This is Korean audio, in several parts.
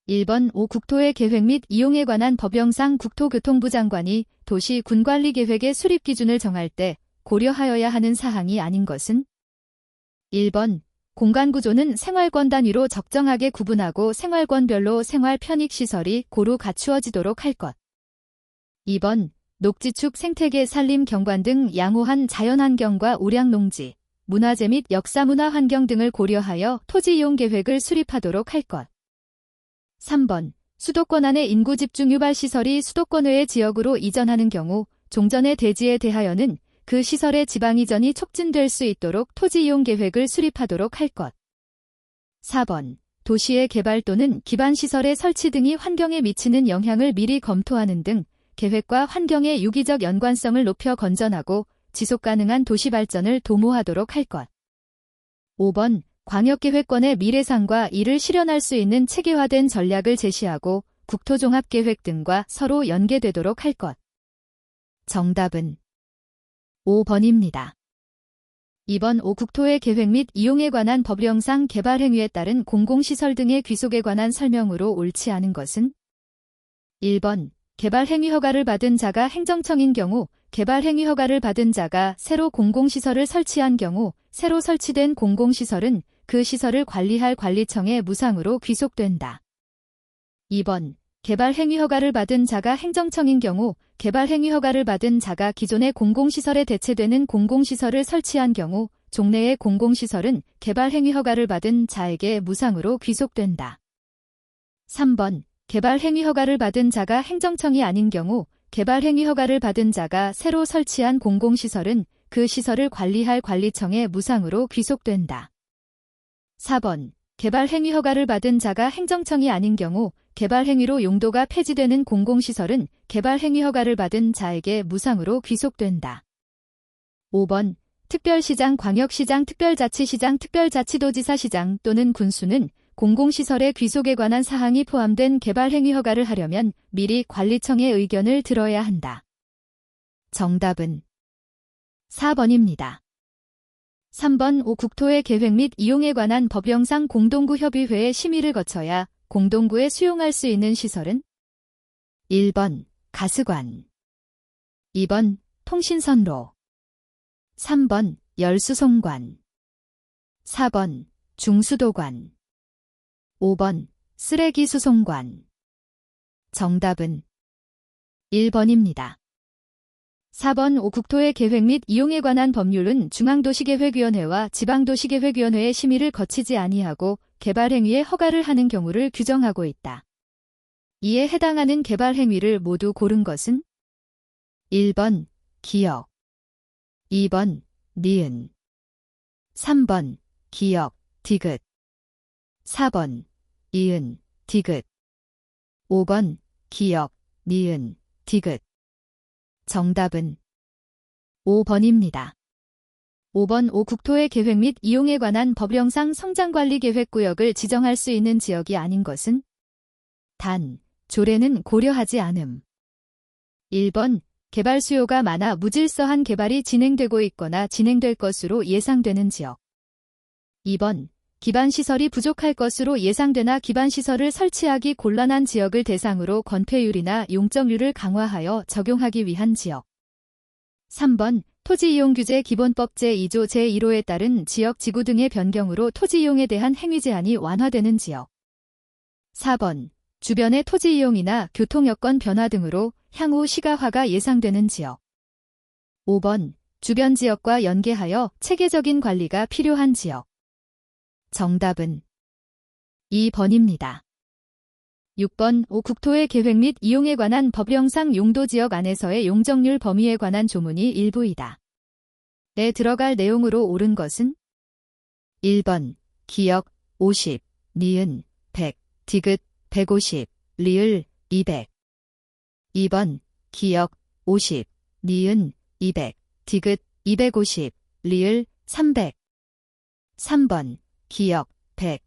1번 5. 국토의 계획 및 이용에 관한 법령상 국토교통부 장관이 도시 군관리계획의 수립 기준을 정할 때 고려하여야 하는 사항이 아닌 것은? 1번 공간구조는 생활권 단위로 적정하게 구분하고 생활권별로 생활 편익시설이 고루 갖추어지도록 할 것. 2번 녹지축 생태계 산림 경관 등 양호한 자연환경과 우량농지, 문화재 및 역사문화 환경 등을 고려하여 토지이용 계획을 수립하도록 할 것. 3번 수도권 안의 인구 집중 유발 시설이 수도권 외의 지역으로 이전하는 경우 종전의 대지에 대하여는 그 시설의 지방 이전이 촉진될 수 있도록 토지이용 계획을 수립하도록 할 것. 4번 도시의 개발 또는 기반시설의 설치 등이 환경에 미치는 영향을 미리 검토하는 등 계획과 환경의 유기적 연관성을 높여 건전하고 지속가능한 도시 발전을 도모하도록 할 것. 5번 광역계획권의 미래상과 이를 실현할 수 있는 체계화된 전략을 제시하고 국토종합계획 등과 서로 연계되도록 할 것. 정답은 5번입니다. 2번 5. 국토의 계획 및 이용에 관한 법령상 개발 행위에 따른 공공시설 등의 귀속에 관한 설명으로 옳지 않은 것은? 1번 개발 행위 허가를 받은 자가 행정청인 경우 개발 행위 허가를 받은 자가 새로 공공시설을 설치한 경우 새로 설치된 공공시설은 그 시설을 관리할 관리청에 무상으로 귀속된다. 2번 개발 행위 허가를 받은 자가 행정청인 경우 개발 행위 허가를 받은 자가 기존의 공공시설에 대체되는 공공시설을 설치한 경우 종래의 공공시설은 개발 행위 허가를 받은 자에게 무상으로 귀속된다. 3번 개발 행위 허가를 받은 자가 행정청이 아닌 경우 개발 행위 허가를 받은 자가 새로 설치한 공공시설은 그 시설을 관리할 관리청에 무상으로 귀속된다. 4번 개발 행위 허가를 받은 자가 행정청이 아닌 경우 개발 행위로 용도가 폐지되는 공공시설은 개발 행위 허가를 받은 자에게 무상으로 귀속된다. 5번 특별시장, 광역시장, 특별자치시장, 특별자치도지사시장 또는 군수는 공공시설의 귀속에 관한 사항이 포함된 개발 행위 허가를 하려면 미리 관리청의 의견을 들어야 한다. 정답은 4번입니다. 3번 5. 국토의 계획 및 이용에 관한 법령상 공동구 협의회의 심의를 거쳐야 공동구에 수용할 수 있는 시설은? 1번 가스관, 2번 통신선로, 3번 열수송관, 4번 중수도관, 5번 쓰레기수송관. 정답은 1번입니다. 4번 5. 국토의 계획 및 이용에 관한 법률은 중앙도시계획위원회와 지방도시계획위원회의 심의를 거치지 아니하고 개발 행위에 허가를 하는 경우를 규정하고 있다. 이에 해당하는 개발 행위를 모두 고른 것은? 1번 기역, 2번 니은, 3번 기역, 디귿, 4번 이은, 디귿, 5번 기역, 니은, 디귿. 정답은 5번입니다. 5번 5. 국토의 계획 및 이용에 관한 법령상 성장관리계획구역을 지정할 수 있는 지역이 아닌 것은? 단, 조례는 고려하지 않음. 1번 개발 수요가 많아 무질서한 개발이 진행되고 있거나 진행될 것으로 예상되는 지역. 2번 기반시설이 부족할 것으로 예상되나 기반시설을 설치하기 곤란한 지역을 대상으로 건폐율이나 용적률을 강화하여 적용하기 위한 지역. 3번 토지이용규제 기본법 제2조 제1호에 따른 지역 지구 등의 변경으로 토지이용에 대한 행위 제한이 완화되는 지역. 4번 주변의 토지이용이나 교통여건 변화 등으로 향후 시가화가 예상되는 지역. 5번 주변 지역과 연계하여 체계적인 관리가 필요한 지역. 정답은 2번입니다. 6번 5. 국토의 계획 및 이용에 관한 법령상 용도지역 안에서의 용적률 범위에 관한 조문이 일부이다. 에 들어갈 내용으로 옳은 것은? 1번 기역 50, 니은 100, 디귿 150, 리을 200. 2번 기역 50, 니은 200, 디귿 250, 리을 300. 3번 기역 100,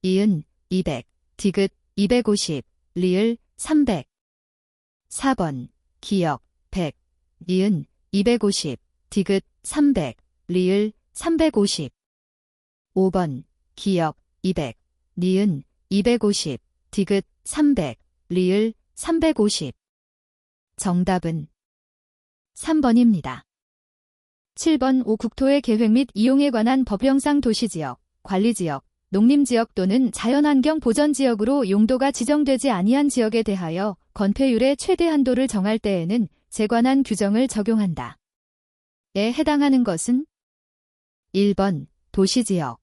이은 200, 디귿 250, 리을 300. 4번 기역 100, 이은 250, 디귿 300, 리을 350. 5번 기역 200, 니은 250, 디귿 300, 리을 350. 정답은 3번입니다. 7번 5. 국토의 계획 및 이용에 관한 법령상 도시지역, 관리지역, 농림지역 또는 자연환경 보전지역으로 용도가 지정되지 아니한 지역에 대하여 건폐율의 최대 한도를 정할 때에는 재관한 규정을 적용한다. 에 해당하는 것은 1번 도시지역,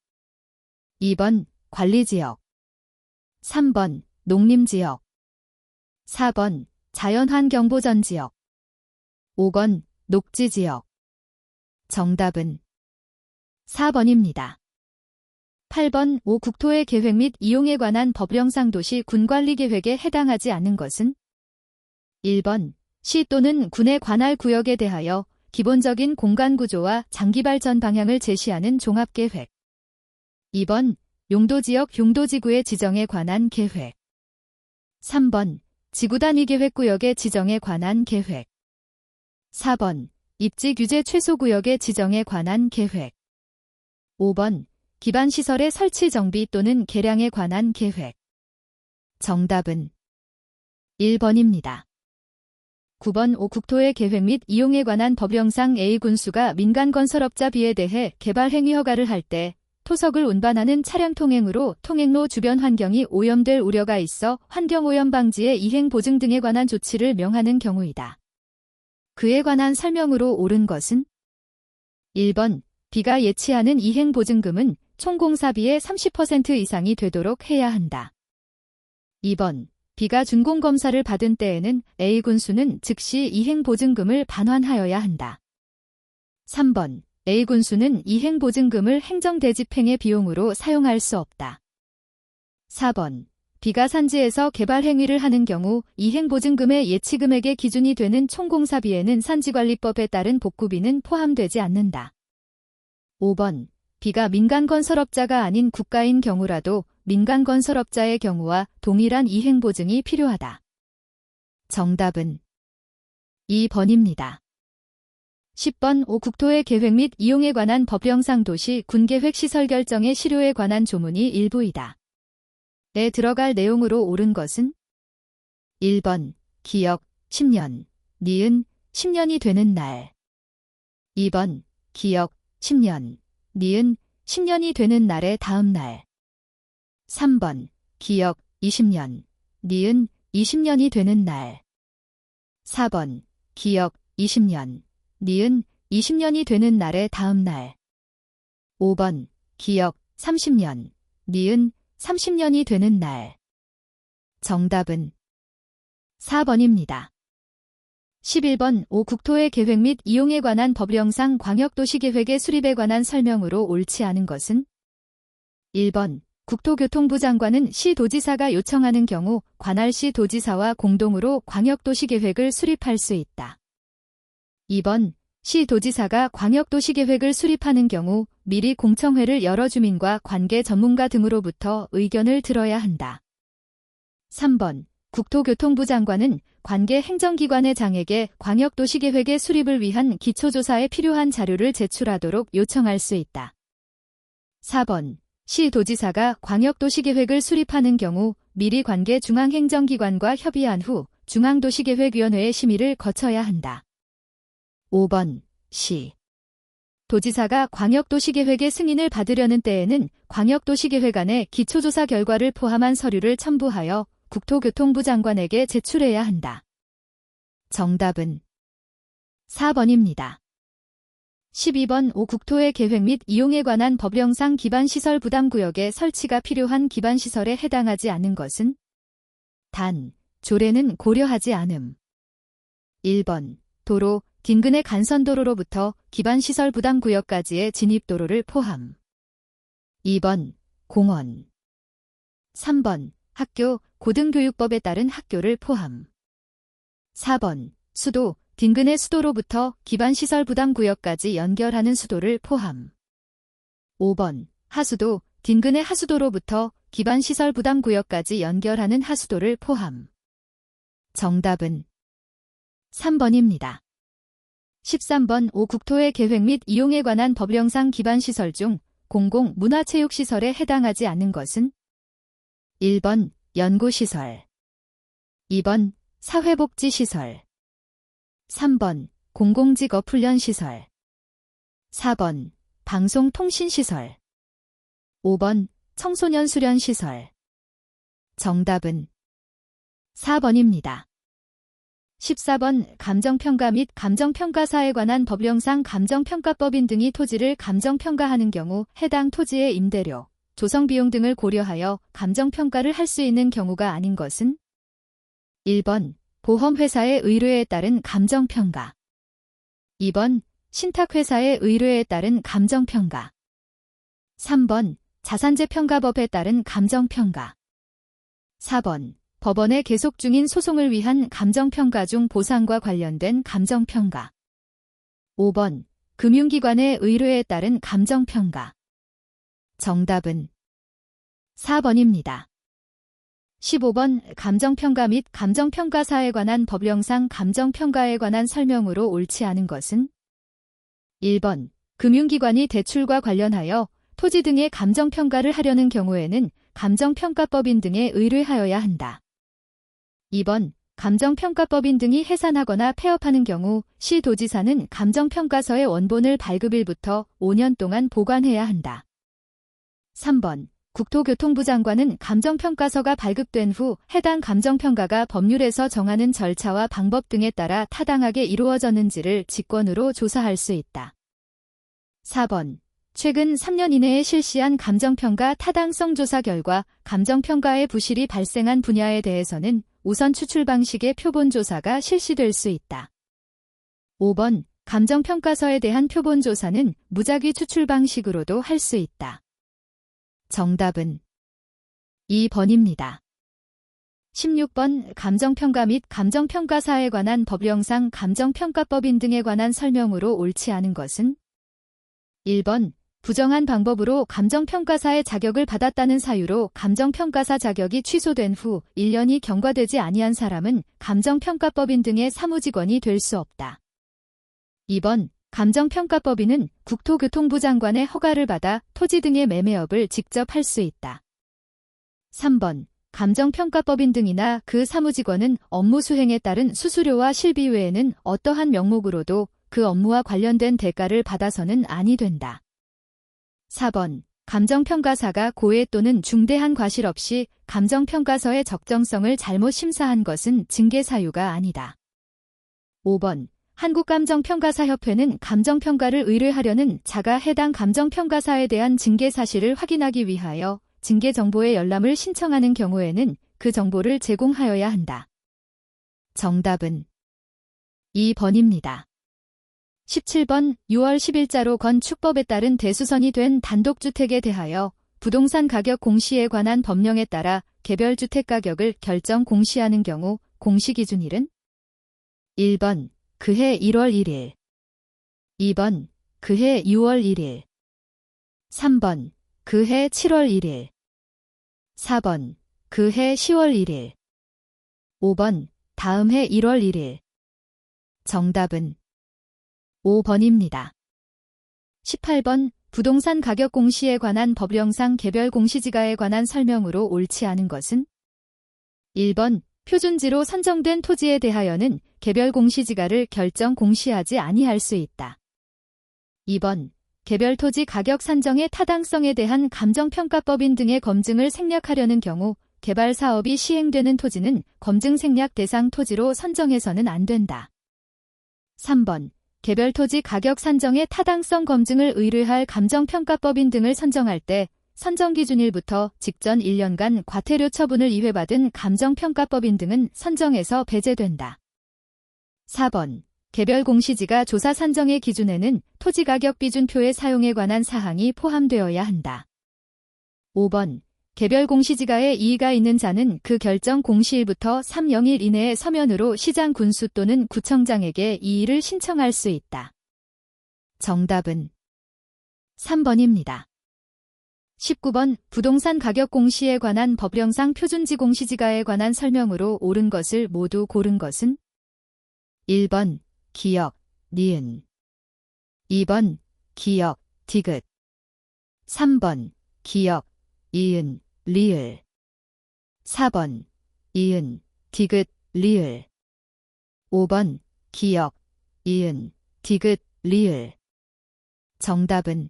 2번 관리지역, 3번 농림지역, 4번 자연환경보전지역, 5번 녹지지역. 정답은 4번입니다. 8번 5. 국토의 계획 및 이용에 관한 법령상 도시 군관리계획에 해당하지 않는 것은 1번 시 또는 군에 관할 구역에 대하여 기본적인 공간구조와 장기발전 방향을 제시하는 종합계획. 2번 용도지역 용도지구의 지정에 관한 계획. 3번 지구단위계획구역의 지정에 관한 계획. 4번 입지규제 최소구역의 지정에 관한 계획. 5번 기반시설의 설치 정비 또는 개량에 관한 계획. 정답은 1번입니다. 9번 5. 국토의 계획 및 이용에 관한 법령상 A군수가 민간건설업자 B에 대해 개발행위 허가를 할 때 토석을 운반하는 차량 통행으로 통행로 주변 환경이 오염될 우려가 있어 환경오염 방지의 이행 보증 등에 관한 조치를 명하는 경우이다. 그에 관한 설명으로 옳은 것은 1번 B가 예치하는 이행 보증금은 총 공사비의 30% 이상이 되도록 해야 한다. 2번 B가 준공검사를 받은 때에는 A군수는 즉시 이행 보증금을 반환하여야 한다. 3번 A군수는 이행 보증금을 행정대집행의 비용으로 사용할 수 없다. 4번 B가 산지에서 개발 행위를 하는 경우 이행 보증금의 예치금액의 기준이 되는 총공사비에는 산지관리법에 따른 복구비는 포함되지 않는다. 5번 B가 민간건설업자가 아닌 국가인 경우라도 민간건설업자의 경우와 동일한 이행 보증이 필요하다. 정답은 2번입니다. 10번 5. 국토의 계획 및 이용에 관한 법령상 도시 군계획 시설 결정의 실효에 관한 조문이 일부이다. 에 들어갈 내용으로 옳은 것은 1번 기역 10년, 니은 10년이 되는 날. 2번 기역 10년, 니은 10년이 되는 날의 다음 날. 3번 기역 20년, 니은 20년이 되는 날. 4번 기역 20년, 니은 20년이 되는 날의 다음 날. 5번 기역 30년, 니은 30년이 되는 날. 정답은 4번입니다. 11번 5. 국토의 계획 및 이용에 관한 법령상 광역도시계획의 수립에 관한 설명으로 옳지 않은 것은 1번 국토교통부 장관은 시도지사가 요청하는 경우 관할시 도지사와 공동으로 광역도시계획을 수립할 수 있다. 2번 시도지사가 광역도시계획을 수립하는 경우 미리 공청회를 열어 주민과 관계 전문가 등으로부터 의견을 들어야 한다. 3번 국토교통부 장관은 관계 행정기관의 장에게 광역도시계획의 수립을 위한 기초조사에 필요한 자료를 제출하도록 요청할 수 있다. 4번 시도지사가 광역도시계획을 수립하는 경우 미리 관계 중앙행정기관과 협의한 후 중앙도시계획위원회의 심의를 거쳐야 한다. 5번 시 도지사가 광역도시계획의 승인을 받으려는 때에는 광역도시계획안에 기초조사 결과를 포함한 서류를 첨부하여 국토교통부 장관에게 제출해야 한다. 정답은 4번입니다. 12번 5. 국토의 계획 및 이용에 관한 법령상 기반시설 부담구역에 설치가 필요한 기반시설에 해당하지 않는 것은 단, 조례는 고려하지 않음. 1번 도로, 딘근의 간선도로로부터 기반시설 부담구역까지의 진입도로를 포함. 2번 공원. 3번 학교, 고등교육법에 따른 학교를 포함. 4번 수도, 딘근의 수도로부터 기반시설 부담구역까지 연결하는 수도를 포함. 5번 하수도, 딘근의 하수도로부터 기반시설 부담구역까지 연결하는 하수도를 포함. 정답은 3번입니다. 13번 5. 국토의 계획 및 이용에 관한 법령상 기반시설 중 공공 문화체육시설에 해당하지 않는 것은 1번 연구시설, 2번 사회복지시설, 3번 공공직업훈련시설, 4번 방송통신시설, 5번 청소년 수련시설. 정답은 4번입니다. 14번 감정평가 및 감정평가사에 관한 법령상 감정평가법인 등이 토지를 감정평가하는 경우 해당 토지의 임대료, 조성비용 등을 고려하여 감정평가를 할 수 있는 경우가 아닌 것은 1번 보험회사의 의뢰에 따른 감정평가, 2번 신탁회사의 의뢰에 따른 감정평가, 3번 자산재평가법에 따른 감정평가, 4번 법원에 계속 중인 소송을 위한 감정평가 중 보상과 관련된 감정평가, 5번 금융기관의 의뢰에 따른 감정평가. 정답은 4번입니다. 15번 감정평가 및 감정평가사에 관한 법령상 감정평가에 관한 설명으로 옳지 않은 것은 1번 금융기관이 대출과 관련하여 토지 등의 감정평가를 하려는 경우에는 감정평가법인 등에 의뢰하여야 한다. 2번 감정평가법인 등이 해산하거나 폐업하는 경우 시도지사는 감정평가서의 원본을 발급일부터 5년 동안 보관해야 한다. 3번 국토교통부 장관은 감정평가서가 발급된 후 해당 감정평가가 법률에서 정하는 절차와 방법 등에 따라 타당하게 이루어졌는지를 직권으로 조사할 수 있다. 4번 최근 3년 이내에 실시한 감정평가 타당성 조사 결과 감정평가에 부실이 발생한 분야에 대해서는 우선 추출 방식의 표본조사가 실시될 수 있다. 5번 감정평가서에 대한 표본조사는 무작위 추출 방식으로도 할 수 있다. 정답은 2번입니다. 16번 감정평가 및 감정평가사에 관한 법령상 감정평가법인 등에 관한 설명으로 옳지 않은 것은 1번 부정한 방법으로 감정평가사의 자격을 받았다는 사유로 감정평가사 자격이 취소된 후 1년이 경과되지 아니한 사람은 감정평가법인 등의 사무직원이 될 수 없다. 2번 감정평가법인은 국토교통부 장관의 허가를 받아 토지 등의 매매업을 직접 할 수 있다. 3번 감정평가법인 등이나 그 사무직원은 업무 수행에 따른 수수료와 실비 외에는 어떠한 명목으로도 그 업무와 관련된 대가를 받아서는 아니 된다. 4번 감정평가사가 고의 또는 중대한 과실 없이 감정평가서의 적정성을 잘못 심사한 것은 징계 사유가 아니다. 5번 한국감정평가사협회는 감정평가를 의뢰하려는 자가 해당 감정평가사에 대한 징계 사실을 확인하기 위하여 징계 정보의 열람을 신청하는 경우에는 그 정보를 제공하여야 한다. 정답은 2번입니다. 17번 6월 10일자로 건축법에 따른 대수선이 된 단독주택에 대하여 부동산 가격 공시에 관한 법령에 따라 개별 주택 가격을 결정 공시하는 경우 공시기준일은 1번 그해 1월 1일, 2번 그해 6월 1일, 3번 그해 7월 1일, 4번 그해 10월 1일, 5번 다음 해 1월 1일. 정답은 5번입니다. 18번 부동산 가격 공시에 관한 법령상 개별 공시지가에 관한 설명으로 옳지 않은 것은 1번 표준지로 선정된 토지에 대하여는 개별 공시지가를 결정 공시하지 아니할 수 있다. 2번 개별 토지 가격 산정의 타당성에 대한 감정평가법인 등의 검증을 생략하려는 경우 개발 사업이 시행되는 토지는 검증 생략 대상 토지로 선정해서는 안 된다. 3번 개별 토지 가격 산정의 타당성 검증을 의뢰할 감정평가법인 등을 선정할 때 선정기준일부터 직전 1년간 과태료 처분을 이회받은 감정평가법인 등은 선정에서 배제된다. 4번 개별 공시지가 조사 산정의 기준에는 토지가격 비준표의 사용에 관한 사항이 포함되어야 한다. 5번 개별 공시지가에 이의가 있는 자는 그 결정 공시일부터 3영일 이내에 서면으로 시장 군수 또는 구청장에게 이의를 신청할 수 있다. 정답은 3번입니다. 19번 부동산 가격 공시에 관한 법령상 표준지 공시지가에 관한 설명으로 옳은 것을 모두 고른 것은 1번 기역, 니은, 2번 기역, 디귿, 3번 기역, 이은, 리을, 4번 이은, 디귿, 리을. 5번 기역, 이은, 디귿, 리을. 정답은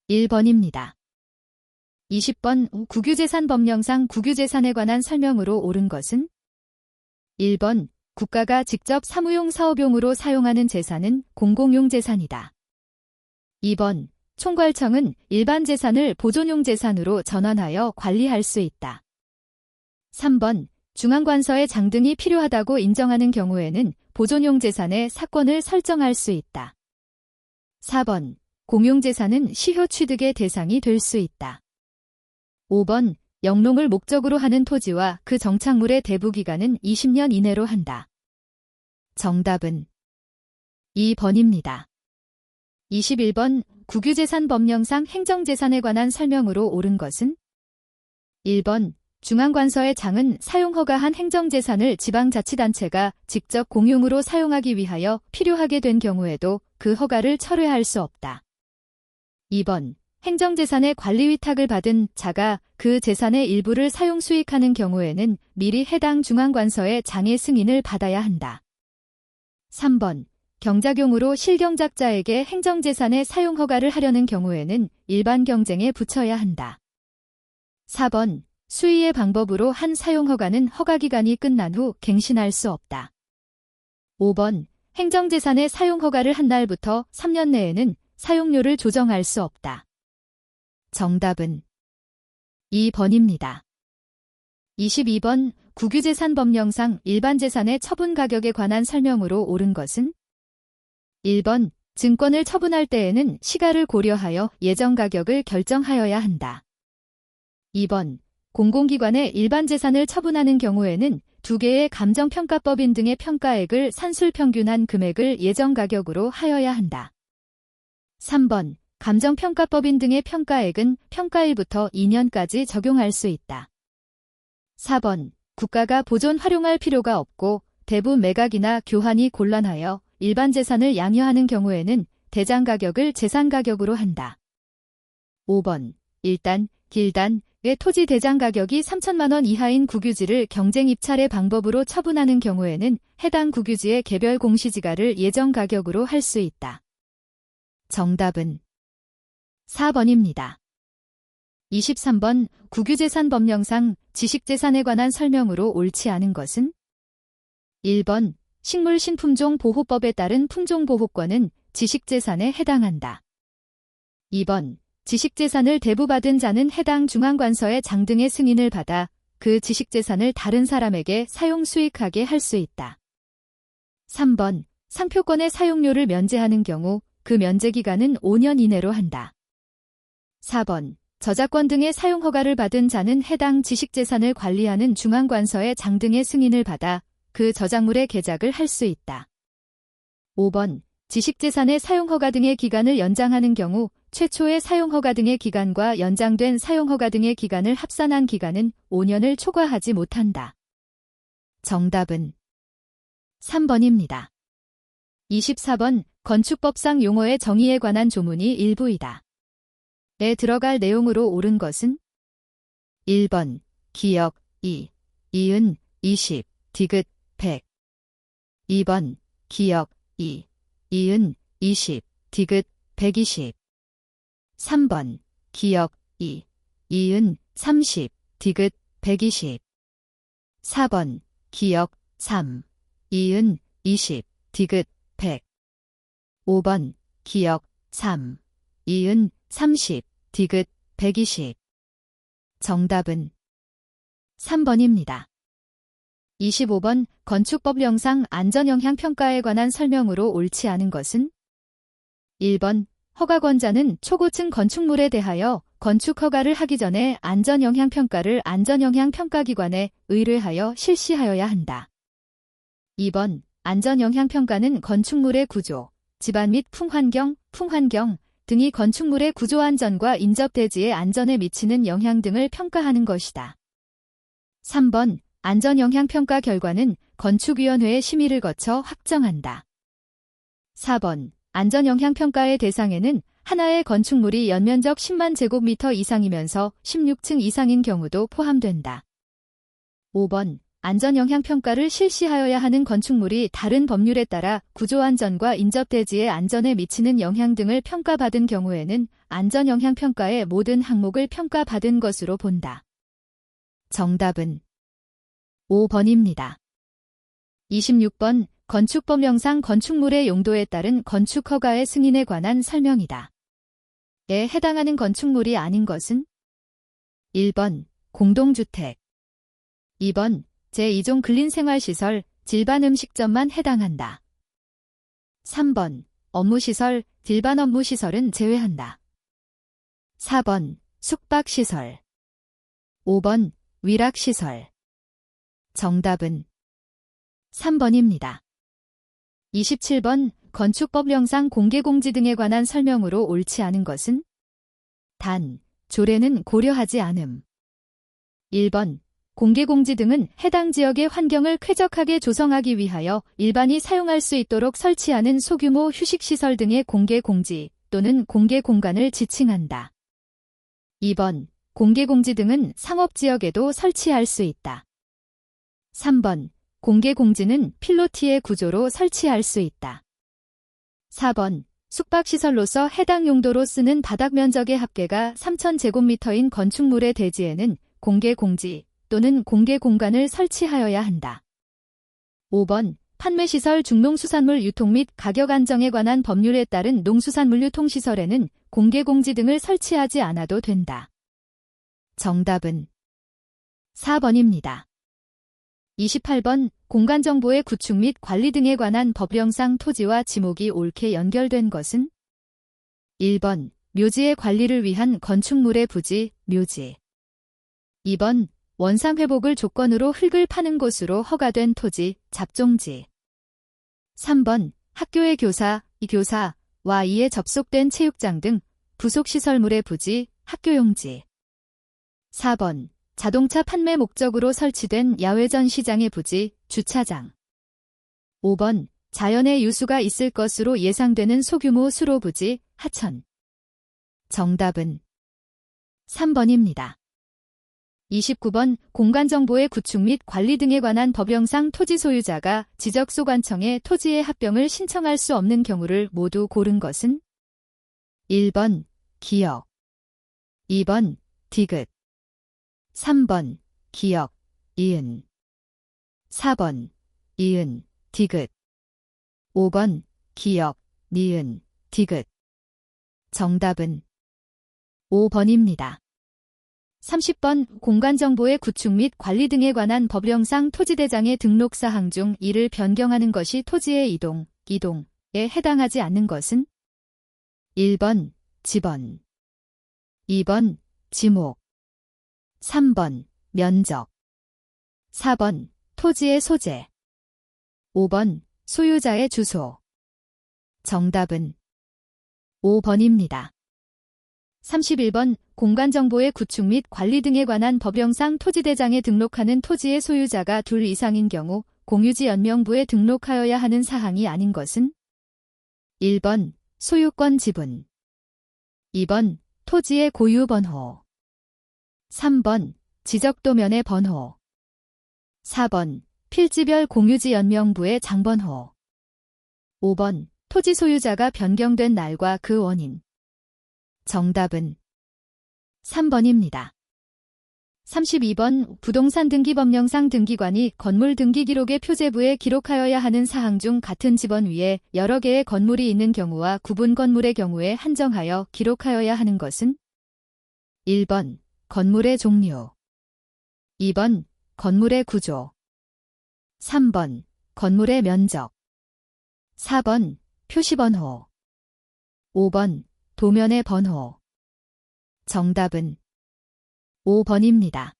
1번입니다. 20번 국유재산 법령상 국유재산에 관한 설명으로 옳은 것은? 1번 국가가 직접 사무용 사업용으로 사용하는 재산은 공공용 재산이다. 2번 총괄청은 일반 재산을 보존용 재산으로 전환하여 관리할 수 있다. 3번 중앙관서의 장등이 필요하다고 인정하는 경우에는 보존용 재산의 사권을 설정할 수 있다. 4번 공용재산은 시효 취득의 대상이 될 수 있다. 5번 영농을 목적으로 하는 토지와 그 정착물의 대부기간은 20년 이내로 한다. 정답은 2번입니다. 21번 국유재산 법령상 행정재산에 관한 설명으로 옳은 것은? 1번 중앙관서의 장은 사용허가한 행정재산을 지방자치단체가 직접 공용으로 사용하기 위하여 필요하게 된 경우에도 그 허가를 철회할 수 없다. 2번 행정재산의 관리 위탁을 받은 자가 그 재산의 일부를 사용 수익하는 경우에는 미리 해당 중앙관서의 장의 승인을 받아야 한다. 3번 경작용으로 실경작자에게 행정재산의 사용 허가를 하려는 경우에는 일반 경쟁에 붙여야 한다. 4번 수의의 방법으로 한 사용 허가는 허가기간이 끝난 후 갱신할 수 없다. 5번 행정재산의 사용 허가를 한 날부터 3년 내에는 사용료를 조정할 수 없다. 정답은 2번입니다. 22번 국유재산 법령상 일반 재산의 처분 가격에 관한 설명으로 옳은 것은? 1번 증권을 처분할 때에는 시가를 고려하여 예정 가격을 결정하여야 한다. 2번 공공기관의 일반 재산을 처분하는 경우에는 두 개의 감정평가법인 등의 평가액을 산술평균한 금액을 예정 가격으로 하여야 한다. 3번 감정평가법인 등의 평가액은 평가일부터 2년까지 적용할 수 있다. 4번 국가가 보존 활용할 필요가 없고 대부 매각이나 교환이 곤란하여 일반 재산을 양여하는 경우에는 대장 가격을 재산 가격으로 한다. 5번 일단, 길단의 토지 대장 가격이 3천만 원 이하인 국유지를 경쟁 입찰의 방법으로 처분하는 경우에는 해당 국유지의 개별 공시지가를 예정 가격으로 할 수 있다. 정답은 4번입니다. 23번 국유재산 법령상 지식재산에 관한 설명으로 옳지 않은 것은? 1번 식물신품종 보호법에 따른 품종보호권은 지식재산에 해당한다. 2번 지식재산을 대부받은 자는 해당 중앙관서의 장 등의 승인을 받아 그 지식재산을 다른 사람에게 사용 수익하게 할 수 있다. 3번 상표권의 사용료를 면제하는 경우 그 면제기간은 5년 이내로 한다. 4번 저작권 등의 사용 허가를 받은 자는 해당 지식재산을 관리하는 중앙관서의 장 등의 승인을 받아 그 저작물의 개작을 할 수 있다. 5번 지식재산의 사용 허가 등의 기간을 연장하는 경우 최초의 사용 허가 등의 기간과 연장된 사용 허가 등의 기간을 합산한 기간은 5년을 초과하지 못한다. 정답은 3번입니다. 24번 건축법상 용어의 정의에 관한 조문이 일부이다. 에 들어갈 내용으로 옳은 것은? 1번 기역, 이은, 20, 디귿, 100. 2번 기역, 이은, 20, 디귿, 120. 3번 기역, 이은, 30, 디귿, 120. 4번 기역, 이은, 20, 디귿, 100. 5번 기역, 이은, 30, 디귿, 120. 정답은 3번입니다. 25번 건축법령상 안전영향평가에 관한 설명으로 옳지 않은 것은? 1번 허가권자는 초고층 건축물에 대하여 건축허가를 하기 전에 안전영향평가를 안전영향평가기관에 의뢰하여 실시하여야 한다. 2번 안전영향평가는 건축물의 구조, 집안 및 풍환경 등이 건축물의 구조 안전과 인접대지의 안전에 미치는 영향 등을 평가하는 것이다. 3번 안전영향평가 결과는 건축위원회의 심의를 거쳐 확정한다. 4번 안전영향평가의 대상에는 하나의 건축물이 연면적 10만 제곱미터 이상이면서 16층 이상인 경우도 포함된다. 5번 안전영향평가를 실시하여야 하는 건축물이 다른 법률에 따라 구조안전과 인접대지의 안전에 미치는 영향 등을 평가받은 경우에는 안전영향평가의 모든 항목을 평가받은 것으로 본다. 정답은 5번입니다. 26번 건축법령상 건축물의 용도에 따른 건축허가의 승인에 관한 설명이다. 에 해당하는 건축물이 아닌 것은 1번 공동주택, 2번 제2종 근린생활시설, 질반 음식점만 해당한다. 3번 업무시설, 일반 업무시설은 제외한다. 4번 숙박시설, 5번 위락시설. 정답은 3번입니다. 27번 건축법령상 공개공지 등에 관한 설명으로 옳지 않은 것은 단, 조례는 고려하지 않음. 1번 공개공지 등은 해당 지역의 환경을 쾌적하게 조성하기 위하여 일반이 사용할 수 있도록 설치하는 소규모 휴식시설 등의 공개공지 또는 공개공간을 지칭한다. 2번 공개공지 등은 상업지역에도 설치할 수 있다. 3번 공개공지는 필로티의 구조로 설치할 수 있다. 4번 숙박시설로서 해당 용도로 쓰는 바닥 면적의 합계가 3,000제곱미터인 건축물의 대지에는 공개공지 또는 공개공간을 설치하여야 한다. 5번 판매시설 중농수산물 유통 및 가격 안정에 관한 법률에 따른 농수산물 유통시설에는 공개공지 등을 설치하지 않아도 된다. 정답은 4번입니다. 28번 공간정보의 구축 및 관리 등에 관한 법령상 토지와 지목이 옳게 연결된 것은 1번 묘지의 관리를 위한 건축물의 부지, 묘지. 2번 원상 회복을 조건으로 흙을 파는 곳으로 허가된 토지, 잡종지. 3번 학교의 교사, 이교사와 이에 접속된 체육장 등 부속시설물의 부지, 학교용지. 4번 자동차 판매 목적으로 설치된 야외전 시장의 부지, 주차장. 5번 자연의 유수가 있을 것으로 예상되는 소규모 수로 부지, 하천. 정답은 3번입니다. 29번 공간정보의 구축 및 관리 등에 관한 법령상 토지 소유자가 지적소관청에 토지의 합병을 신청할 수 없는 경우를 모두 고른 것은 1번 기역, 2번 디귿, 3번 기역, 이은, 4번 이은, 디귿, 5번 기역, 니은, 디귿. 정답은 5번입니다. 30번 공간정보의 구축 및 관리 등에 관한 법령상 토지대장의 등록사항 중 이를 변경하는 것이 토지의 이동에 해당하지 않는 것은 1번 지번, 2번 지목, 3번 면적, 4번 토지의 소재, 5번 소유자의 주소. 정답은 5번입니다. 31번 공간정보의 구축 및 관리 등에 관한 법령상 토지대장에 등록하는 토지의 소유자가 둘 이상인 경우 공유지 연명부에 등록하여야 하는 사항이 아닌 것은 1번 소유권 지분, 2번 토지의 고유 번호, 3번 지적도면의 번호, 4번 필지별 공유지 연명부의 장번호, 5번 토지 소유자가 변경된 날과 그 원인. 정답은 3번입니다. 32번 부동산 등기법령상 등기관이 건물 등기기록의 표제부에 기록하여야 하는 사항 중 같은 지번 위에 여러 개의 건물이 있는 경우와 구분 건물의 경우에 한정하여 기록하여야 하는 것은 1번 건물의 종류, 2번 건물의 구조, 3번 건물의 면적, 4번 표시번호, 5번 도면의 번호. 정답은 5번입니다.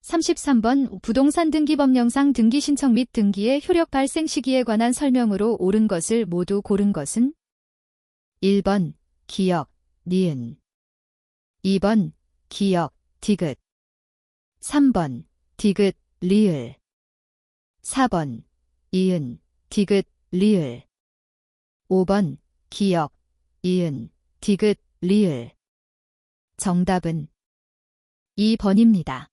33번 부동산 등기법령상 등기 신청 및 등기의 효력 발생 시기에 관한 설명으로 옳은 것을 모두 고른 것은 1번 기역, 니은, 2번 기역, 디귿, 3번 디귿, 리을, 4번 이은, 디귿, 리을, 5번 기역, 이은, 디귿, 리을. 정답은 2번입니다.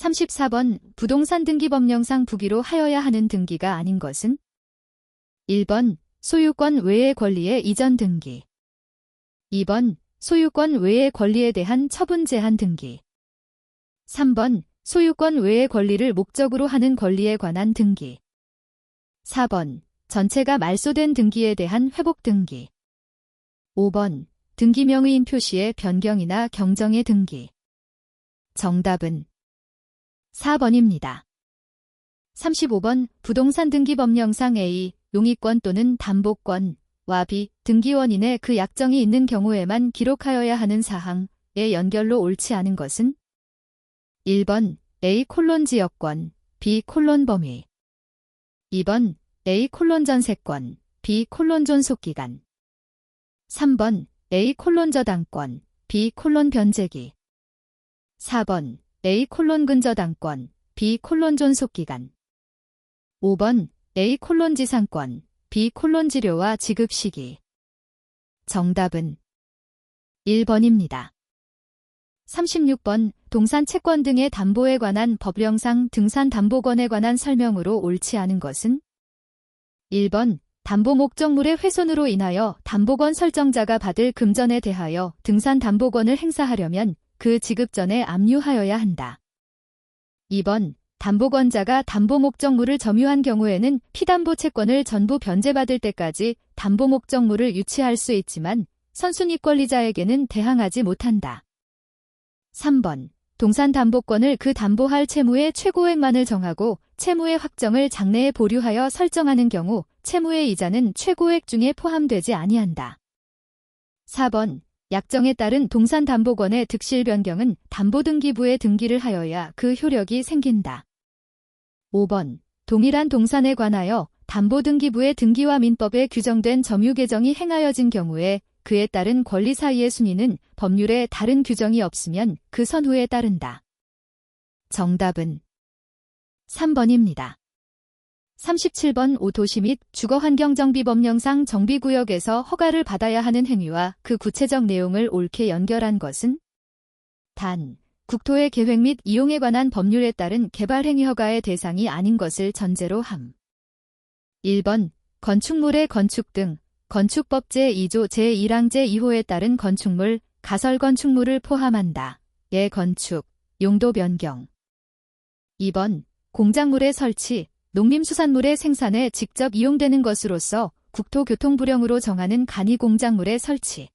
34번 부동산 등기 법령상 부기로 하여야 하는 등기가 아닌 것은? 1번 소유권 외의 권리의 이전 등기. 2번 소유권 외의 권리에 대한 처분 제한 등기. 3번 소유권 외의 권리를 목적으로 하는 권리에 관한 등기. 4번 전체가 말소된 등기에 대한 회복 등기. 5번 등기명의인 표시의 변경이나 경정의 등기. 정답은 4번입니다. 35번 부동산 등기 법령상 A, 용의권 또는 담보권과 B, 등기원인의 그 약정이 있는 경우에만 기록하여야 하는 사항의 연결로 옳지 않은 것은? 1번 A 지역권, B 범위. 2번 A 전세권, B 존속기간. 3번 A 저당권, B 변제기. 4번 A 근저당권, B 존속기간. 5번 A 지상권, B 지료와 지급 시기. 정답은 1번입니다. 36번 동산 채권 등의 담보에 관한 법령상 등산담보권에 관한 설명으로 옳지 않은 것은? 1번 담보 목적물의 훼손으로 인하여 담보권 설정자가 받을 금전에 대하여 등산담보권을 행사하려면 그 지급 전에 압류하여야 한다. 2번 담보권자가 담보 목적물을 점유한 경우에는 피담보 채권을 전부 변제받을 때까지 담보 목적물을 유치할 수 있지만 선순위 권리자에게는 대항하지 못한다. 3번 동산담보권을 그 담보할 채무의 최고액만을 정하고 채무의 확정을 장래에 보류하여 설정하는 경우 채무의 이자는 최고액 중에 포함되지 아니한다. 4번 약정에 따른 동산담보권의 득실 변경은 담보등기부에 등기를 하여야 그 효력이 생긴다. 5번 동일한 동산에 관하여 담보등기부의 등기와 민법에 규정된 점유 개정이 행하여진 경우에 그에 따른 권리 사이의 순위는 법률에 다른 규정이 없으면 그 선후에 따른다. 정답은 3번입니다. 37번 도시 및 주거환경정비법령상 정비구역에서 허가를 받아야 하는 행위와 그 구체적 내용을 옳게 연결한 것은? 단, 국토의 계획 및 이용에 관한 법률에 따른 개발행위 허가의 대상이 아닌 것을 전제로 함. 1번 건축물의 건축 등 건축법 제2조 제1항 제2호에 따른 건축물, 가설건축물을 포함한다. 예 건축, 용도 변경. 2번 공작물의 설치, 농림수산물의 생산에 직접 이용되는 것으로서 국토교통부령으로 정하는 간이공작물의 설치.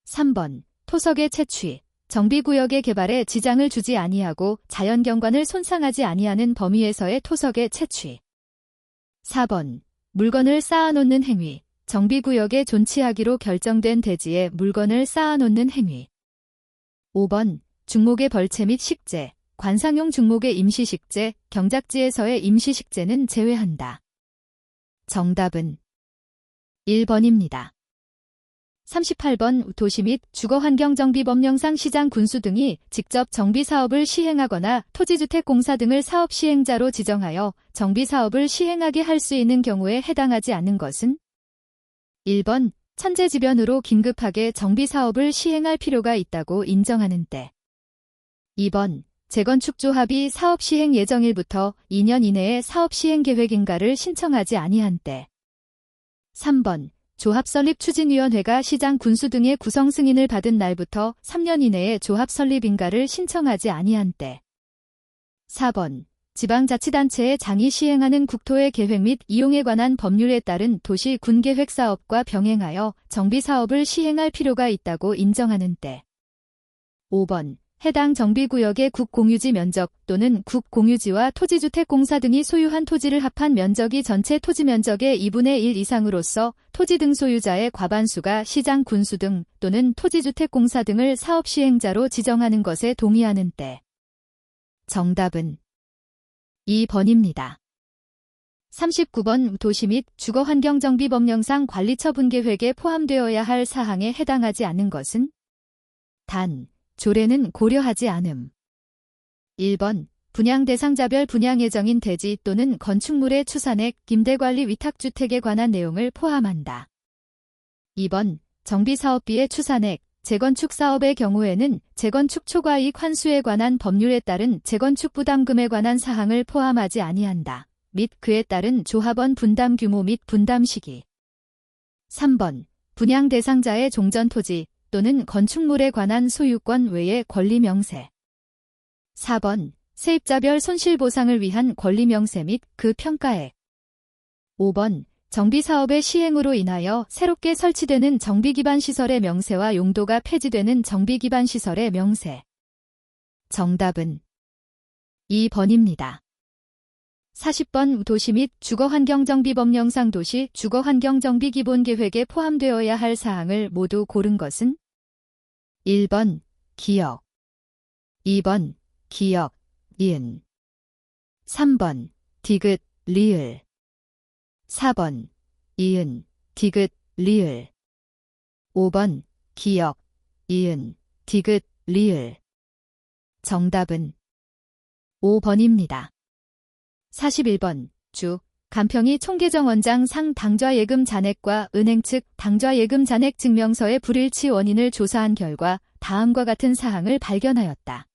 3번 토석의 채취, 정비구역의 개발에 지장을 주지 아니하고 자연경관을 손상하지 아니하는 범위에서의 토석의 채취. 4번 물건을 쌓아놓는 행위, 정비구역에 존치하기로 결정된 대지에 물건을 쌓아놓는 행위. 5번 중목의 벌채 및 식재, 관상용 중목의 임시식재, 경작지에서의 임시식재는 제외한다. 정답은 1번입니다. 38번 도시 및 주거환경정비법령상 시장 군수 등이 직접 정비사업을 시행하거나 토지주택공사 등을 사업시행자로 지정하여 정비사업을 시행하게 할 수 있는 경우에 해당하지 않는 것은? 1번 천재지변으로 긴급하게 정비사업을 시행할 필요가 있다고 인정하는 때. 2번 재건축조합이 사업시행 예정일부터 2년 이내에 사업시행계획인가를 신청하지 아니한 때. 3번 조합설립추진위원회가 시장 군수 등의 구성 승인을 받은 날부터 3년 이내에 조합설립인가를 신청하지 아니한 때. 4번 지방자치단체의 장이 시행하는 국토의 계획 및 이용에 관한 법률에 따른 도시 군계획 사업과 병행하여 정비사업을 시행할 필요가 있다고 인정하는 때. 5번 해당 정비구역의 국공유지 면적 또는 국공유지와 토지주택공사 등이 소유한 토지를 합한 면적이 전체 토지 면적의 2분의 1 이상으로서 토지 등 소유자의 과반수가 시장 군수 등 또는 토지주택공사 등을 사업시행자로 지정하는 것에 동의하는 때. 정답은 2번입니다. 39번 도시 및 주거환경정비법령상 관리처분계획에 포함되어야 할 사항에 해당하지 않는 것은? 단, 조례는 고려하지 않음. 1번 분양 대상자별 분양 예정인 대지 또는 건축물의 추산액, 임대관리 위탁주택에 관한 내용을 포함한다. 2번 정비사업비의 추산액, 재건축 사업의 경우에는 재건축 초과이익 환수에 관한 법률에 따른 재건축 부담금에 관한 사항을 포함하지 아니한다. 및 그에 따른 조합원 분담 규모 및 분담 시기. 3번. 분양 대상자의 종전 토지 또는 건축물에 관한 소유권 외의 권리 명세. 4번. 세입자별 손실보상을 위한 권리 명세 및 그 평가액. 5번. 정비사업의 시행으로 인하여 새롭게 설치되는 정비기반 시설의 명세와 용도가 폐지되는 정비기반 시설의 명세. 정답은 2번입니다. 40번. 도시 및 주거환경정비법령상 도시 주거환경정비 기본계획에 포함되어야 할 사항을 모두 고른 것은 1번 기역, 2번 기역, 니은, 3번 디귿, 리을, 4번 이은, 디귿, 리을, 5번 기역, 이은, 디귿, 리을. 정답은 5번입니다. 41번. 주 간평이 총계정원장 상 당좌예금 잔액과 은행 측 당좌예금 잔액 증명서의 불일치 원인을 조사한 결과 다음과 같은 사항을 발견하였다.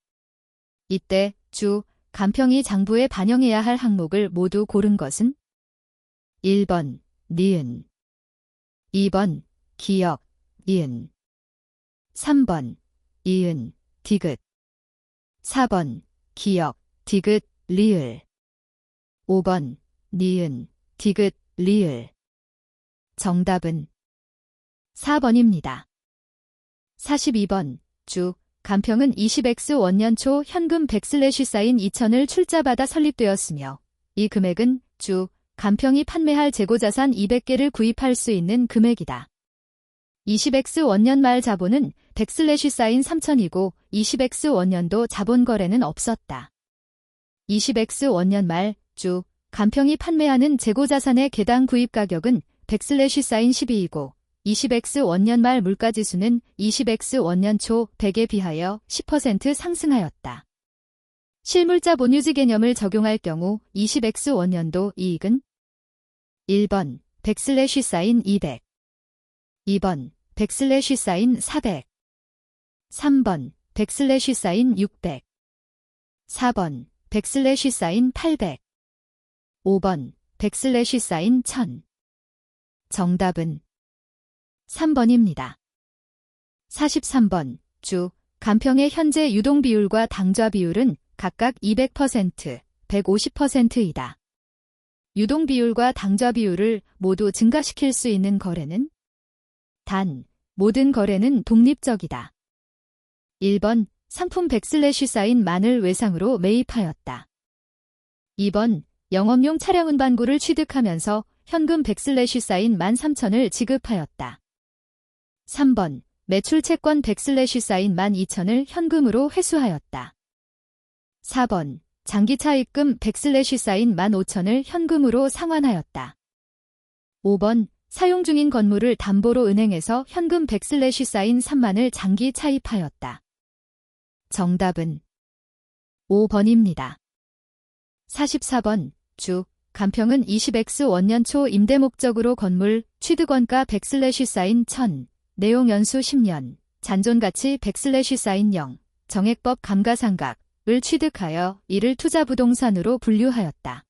이때 주 간평이 장부에 반영해야 할 항목을 모두 고른 것은 1번 니은, 2번 기역, 니은, 3번 이은, 디귿, 4번 기역, 디귿, 리을, 5번 니은, 디귿, 리을. 정답은 4번입니다. 42번. 주 간평은 20X 원년 초 현금 100/사인 2천을 출자받아 설립되었으며 이 금액은 주 간평이 판매할 재고자산 200개를 구입할 수 있는 금액이다. 20X 원년 말 자본은 100/사인 3천이고 20X 원년도 자본 거래는 없었다. 20X 원년 말 주 간평이 판매하는 재고자산의 개당 구입 가격은 100/사인 12이고 20X 원년 말 물가지수는 20X 원년 초 100에 비하여 10% 상승하였다. 실물자 본유지 개념을 적용할 경우 20X 원년도 이익은 1번 100/사인 200, 2번 100/사인 400, 3번 100/사인 600, 4번 100/사인 800, 5번 100/사인 1000. 정답은 3번입니다. 43번. 주 간평의 현재 유동 비율과 당좌 비율은 각각 200%, 150%이다. 유동 비율과 당좌 비율을 모두 증가시킬 수 있는 거래는? 단, 모든 거래는 독립적이다. 1번. 상품 100/사인 만을 외상으로 매입하였다. 2번. 영업용 차량 운반구를 취득하면서 현금 100/사인 13,000을 지급하였다. 3번. 매출 채권 100/사인 12,000을 현금으로 회수하였다. 4번. 장기차 입금 100/사인 15,000을 현금으로 상환하였다. 5번. 사용 중인 건물을 담보로 은행에서 현금 100/사인 3만을 장기 차입하였다. 정답은 5번입니다. 44번. 주 간평은 20X 원년 초 임대 목적으로 건물 취득원가 100/사인 1000, 내용 연수 10년, 잔존가치 100/사인 0, 정액법 감가상각을 취득하여 이를 투자부동산으로 분류하였다.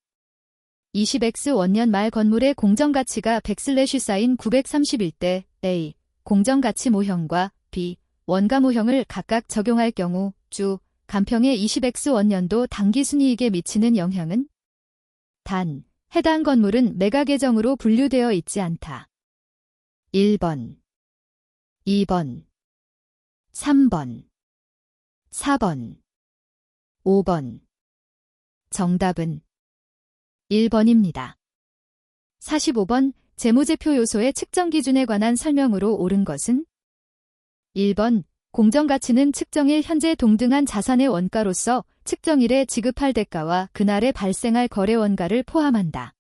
20X 원년 말 건물의 공정가치가 100/사인 931대 A, 공정가치 모형과 B, 원가 모형을 각각 적용할 경우 주 간평의 20X 원년도 당기순이익에 미치는 영향은? 단, 해당 건물은 매각예정으로 분류되어 있지 않다. 1번, 2번, 3번, 4번, 5번. 정답은 1번입니다. 45번. 재무제표 요소의 측정 기준에 관한 설명으로 옳은 것은? 1번. 공정가치는 측정일 현재 동등한 자산의 원가로서 측정일에 지급할 대가와 그날에 발생할 거래 원가를 포함한다.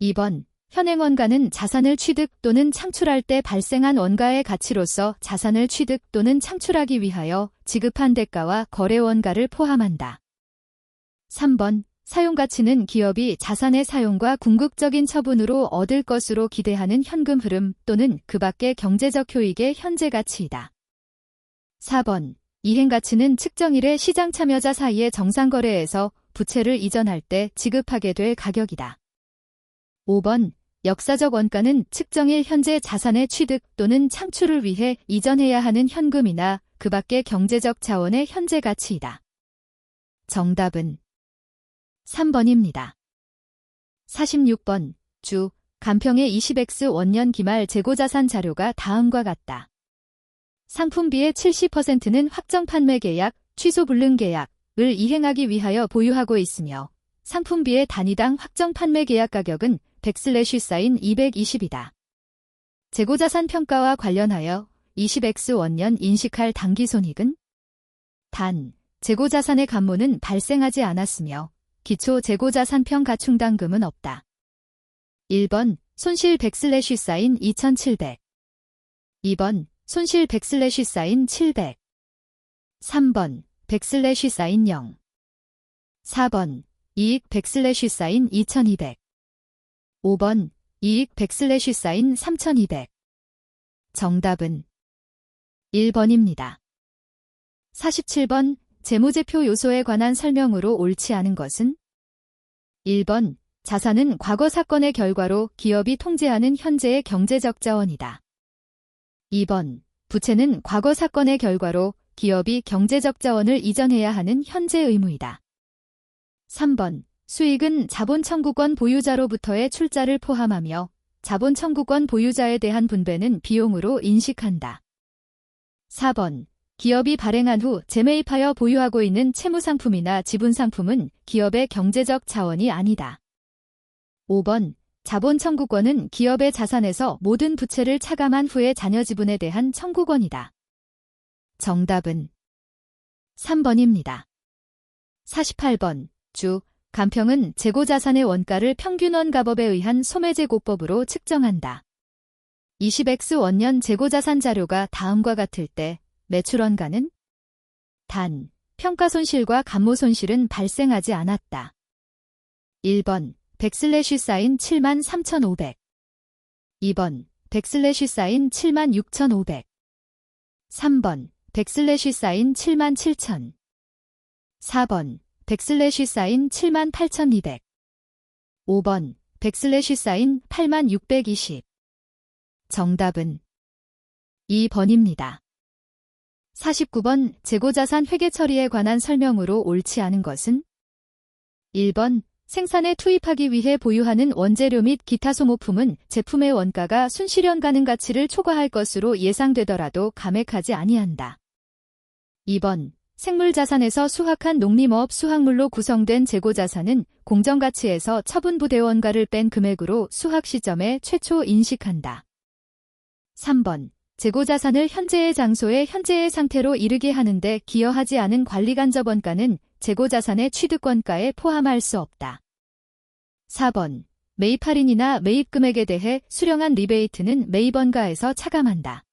2번. 현행 원가는 자산을 취득 또는 창출할 때 발생한 원가의 가치로서 자산을 취득 또는 창출하기 위하여 지급한 대가와 거래 원가를 포함한다. 3번. 사용가치는 기업이 자산의 사용과 궁극적인 처분으로 얻을 것으로 기대하는 현금 흐름 또는 그 밖의 경제적 효익의 현재 가치이다. 4번. 이행가치는 측정일의 시장 참여자 사이의 정상거래에서 부채를 이전할 때 지급하게 될 가격이다. 5번. 역사적 원가는 측정일 현재 자산의 취득 또는 창출을 위해 이전해야 하는 현금이나 그 밖의 경제적 자원의 현재 가치이다. 정답은 3번입니다. 46번. 주. 간평의 20X 원년 기말 재고자산 자료가 다음과 같다. 상품비의 70%는 확정 판매 계약, 취소 불능 계약을 이행하기 위하여 보유하고 있으며 상품비의 단위당 확정 판매 계약 가격은 100/사인 220이다. 재고자산 평가와 관련하여 20X 원년 인식할 당기손익은 단, 재고자산의 감모는 발생하지 않았으며 기초 재고자산 평가충당금은 없다. 1번 손실 100/사인 2700 2번 손실 100/사인 700 3번 100/사인 0 4번 이익 100/사인 2200 5번 이익 100/사인 3200 정답은 1번입니다. 47번 재무제표 요소에 관한 설명으로 옳지 않은 것은 1번 자산은 과거 사건의 결과로 기업이 통제하는 현재의 경제적 자원이다. 2번 부채는 과거 사건의 결과로 기업이 경제적 자원을 이전해야 하는 현재 의무이다. 3번 수익은 자본 청구권 보유자로부터의 출자를 포함하며 자본 청구권 보유자에 대한 분배는 비용으로 인식한다. 4번 기업이 발행한 후 재매입하여 보유하고 있는 채무상품이나 지분상품은 기업의 경제적 자원이 아니다. 5번 자본 청구권은 기업의 자산에서 모든 부채를 차감한 후의 자녀 지분에 대한 청구권이다. 정답은 3번입니다. 48번 주 간평은 재고자산의 원가를 평균원가법에 의한 소매재고법으로 측정한다. 20X 원년 재고자산 자료가 다음과 같을 때 매출원가는 단, 평가손실과 감모손실은 발생하지 않았다. 1번 100/사인 73,500 2번 100/사인 76,500 3번 100/사인 77,000 4번 100/사인 78,200 5번 100/사인 86,620 정답은 2번입니다. 49번 재고자산 회계 처리에 관한 설명으로 옳지 않은 것은 1번 생산에 투입하기 위해 보유하는 원재료 및 기타 소모품은 제품의 원가가 순실현 가능 가치를 초과할 것으로 예상되더라도 감액하지 아니한다. 2번 생물자산에서 수확한 농림어업 수확물로 구성된 재고자산은 공정가치에서 처분부대원가를 뺀 금액으로 수확 시점에 최초 인식한다. 3번 재고자산을 현재의 장소에 현재의 상태로 이르게 하는데 기여하지 않은 관리간접원가는 재고자산의 취득원가에 포함할 수 없다. 4번 매입 할인이나 매입금액에 대해 수령한 리베이트는 매입원가에서 차감한다.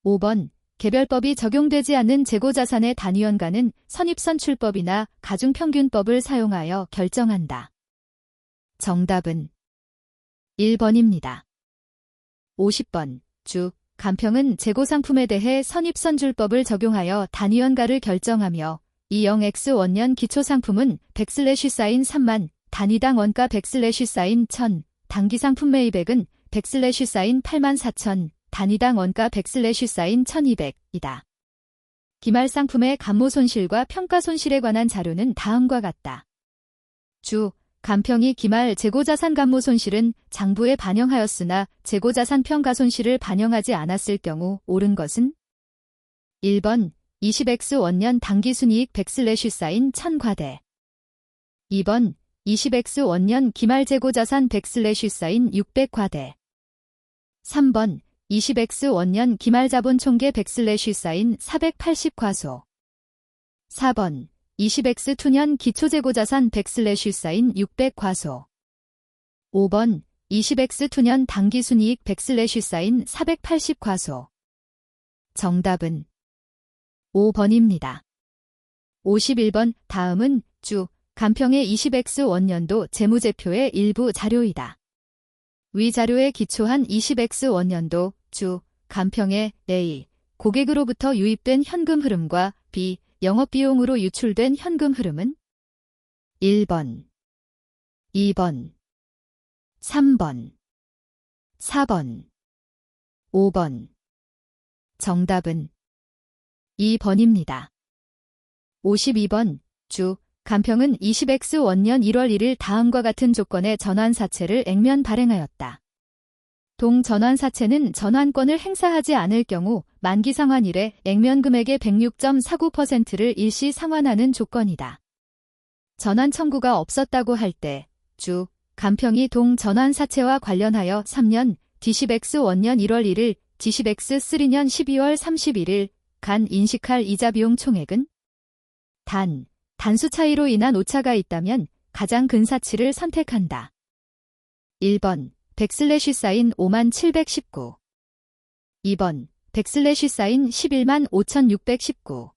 5번 개별법이 적용되지 않는 재고자산의 단위원가는 선입선출법이나 가중평균법을 사용하여 결정한다. 정답은 1번입니다. 50번 주 간평은 재고상품에 대해 선입선출법을 적용하여 단위원가를 결정하며 20X 원년 기초상품은 100/사인 3만, 단위당 원가 100/사인 1000, 단기상품 매입액은 100/사인 84,000, 단위당 원가 100/사인 1200이다. 기말상품의 감모손실과 평가손실에 관한 자료는 다음과 같다. 주 간평이 기말 재고자산 감모손실은 장부에 반영하였으나 재고자산 평가손실을 반영하지 않았을 경우 옳은 것은 1번 20X 원년 당기순이익 100/사인 1000과대 2번 20X 원년 기말 재고자산 100/사인 600과대 3번 20X 원년 기말 자본 총계 100/사인 480과소 4번 20X 투년 기초재고자산 100/사인 600과소 5번 20X 투년 당기순이익 100/사인 480과소 정답은 5번입니다. 51번 다음은 주 간평의 20X 원년도 재무제표의 일부 자료이다. 위 자료에 기초한 20X 원년도 주 간평의 A 고객으로부터 유입된 현금 흐름과 B. 영업비용으로 유출된 현금 흐름은 1번, 2번, 3번, 4번, 5번. 정답은 2번입니다. 52번. 주 간평은 20X 원년 1월 1일 다음과 같은 조건의 전환사채를 액면 발행하였다. 동전환사채는 전환권을 행사하지 않을 경우 만기 상환일에 액면 금액의 106.49%를 일시 상환하는 조건이다. 전환 청구가 없었다고 할 때 주 간평이 동전환사채와 관련하여 3년 D10X 원년 1월 1일, D10X 3년 12월 31일 간 인식할 이자 비용 총액은 단수 차이로 인한 오차가 있다면 가장 근 사치를 선택한다. 1번 백슬래시 사인 5719 2번 백슬래시 사인 115,619